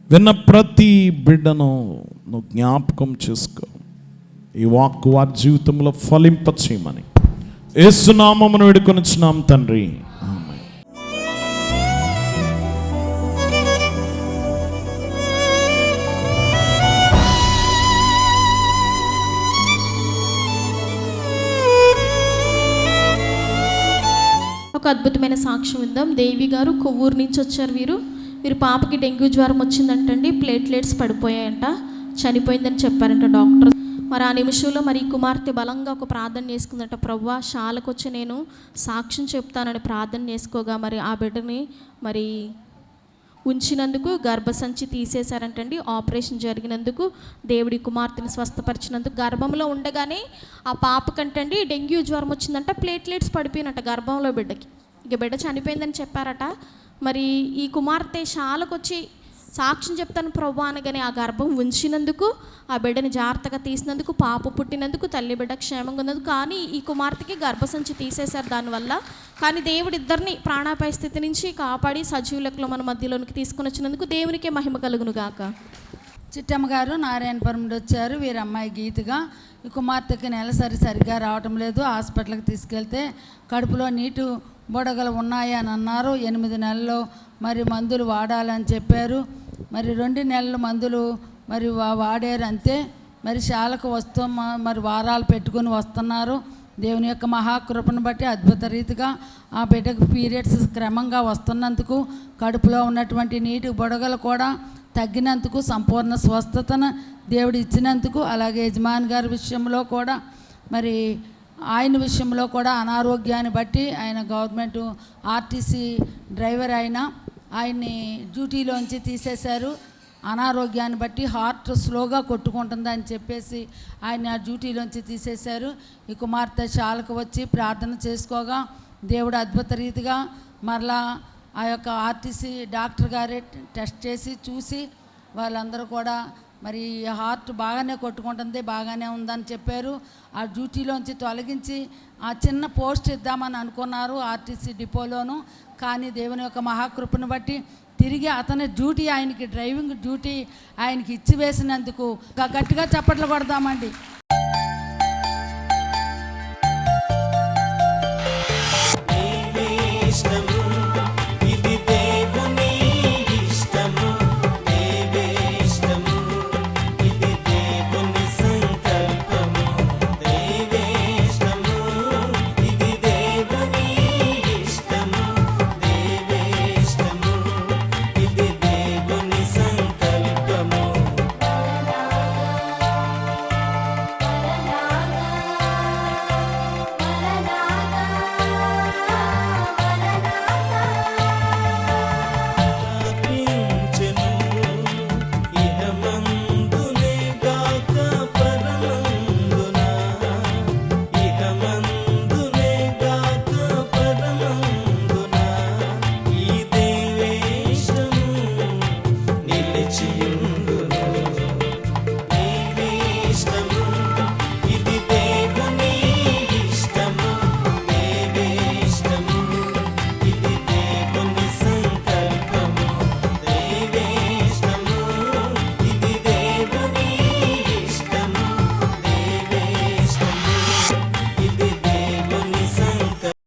విన్న ప్రతి బిడ్డను నువ్వు జ్ఞాపకం చేసుకో, ఈ వాక్కు వారి జీవితంలో ఫలింప చేయమని యేసు నామమున వేడుకొనుచున్నాం తండ్రి, ఆమేన్. ఒక అద్భుతమైన సాక్ష్యం ఉందాం. దేవి గారు కొవ్వూరు నుంచి వచ్చారు. వీరు పాపకి డెంగ్యూ జ్వరం వచ్చిందంటండి, ప్లేట్లెట్స్ పడిపోయాయంట, చనిపోయిందని చెప్పారంట డాక్టర్. మరి ఆ నిమిషంలో మరి కుమార్తె బలంగా ఒక ప్రార్థన చేసుకుందంట. ప్రభువా, శాలకు వచ్చి నేను సాక్ష్యం చెప్తానని ప్రార్థన చేసుకోగా మరి ఆ బిడ్డని మరి ఉంచినందుకు గర్భసంచి తీసేశారంటండి. ఆపరేషన్ జరిగినందుకు దేవుడి కుమార్తెని స్వస్థపరిచినందుకు గర్భంలో ఉండగానే ఆ పాపకంటండి డెంగ్యూ జ్వరం వచ్చిందంట, ప్లేట్లెట్స్ పడిపోయినట్ట గర్భంలో బిడ్డకి. ఇక బిడ్డ చనిపోయిందని చెప్పారట. మరి ఈ కుమార్తె శాలకు వచ్చి సాక్ష్యం చెప్తాను ప్రభు అనగానే ఆ గర్భం ఉంచినందుకు, ఆ బిడ్డని జాగ్రత్తగా తీసినందుకు, పాప పుట్టినందుకు, తల్లి బిడ్డ క్షేమంగా ఉన్నందుకు. కానీ ఈ కుమార్తెకి గర్భసంచి తీసేశారు దానివల్ల. కానీ దేవుడు ఇద్దరిని ప్రాణాపాయ స్థితి నుంచి కాపాడి సజీవులకు మన మధ్యలోనికి తీసుకుని వచ్చినందుకు దేవునికే మహిమ కలుగును గాక. చిట్టమ్మ గారు నారాయణపురం నుండి వచ్చారు. వీరి అమ్మాయి గీతగా. ఈ కుమార్తెకి నెలసరి సరిగ్గా రావటం లేదు. హాస్పిటల్కి తీసుకెళ్తే కడుపులో నీటి బుడగలు ఉన్నాయి అని అన్నారు. 8 నెలల్లో మరి మందులు వాడాలని చెప్పారు. మరి 2 నెలలు మందులు మరి వాడారు అంతే. మరి శాలకు మరి వారాలు పెట్టుకుని వస్తున్నారు. దేవుని యొక్క మహాకృపను బట్టి అద్భుత రీతిగా ఆ బిడ్డకు పీరియడ్స్ క్రమంగా వస్తున్నందుకు, కడుపులో ఉన్నటువంటి నీటి బుడగలు కూడా తగ్గినందుకు, సంపూర్ణ స్వస్థతను దేవుడు ఇచ్చినందుకు, అలాగే యజమాని గారి విషయంలో కూడా మరి ఆయన విషయంలో కూడా అనారోగ్యాన్ని బట్టి ఆయన గవర్నమెంట్ ఆర్టీసీ డ్రైవర్ ఆయన్ని డ్యూటీలోంచి తీసేశారు. అనారోగ్యాన్ని బట్టి హార్ట్ స్లోగా కొట్టుకుంటుందని చెప్పేసి ఆయన ఆ డ్యూటీలోంచి తీసేశారు. ఈ కుమార్తె శాలకు వచ్చి ప్రార్థన చేసుకోగా దేవుడు అద్భుత రీతిగా మరలా ఆ యొక్క ఆర్టీసీ డాక్టర్ గారే టెస్ట్ చేసి చూసి వాళ్ళందరూ కూడా మరి హార్ట్ బాగానే కొట్టుకుంటుంది, బాగానే ఉందని చెప్పారు. ఆ డ్యూటీలోంచి తొలగించి ఆ చిన్న పోస్ట్ ఇద్దామని అనుకున్నారు ఆర్టీసీ డిపోలోను. కానీ దేవుని యొక్క మహాకృపను బట్టి తిరిగి అతని డ్యూటీ, ఆయనకి డ్రైవింగ్ డ్యూటీ ఆయనకి ఇచ్చివేసినందుకు గట్టిగా చప్పట్లు కొడదామండి.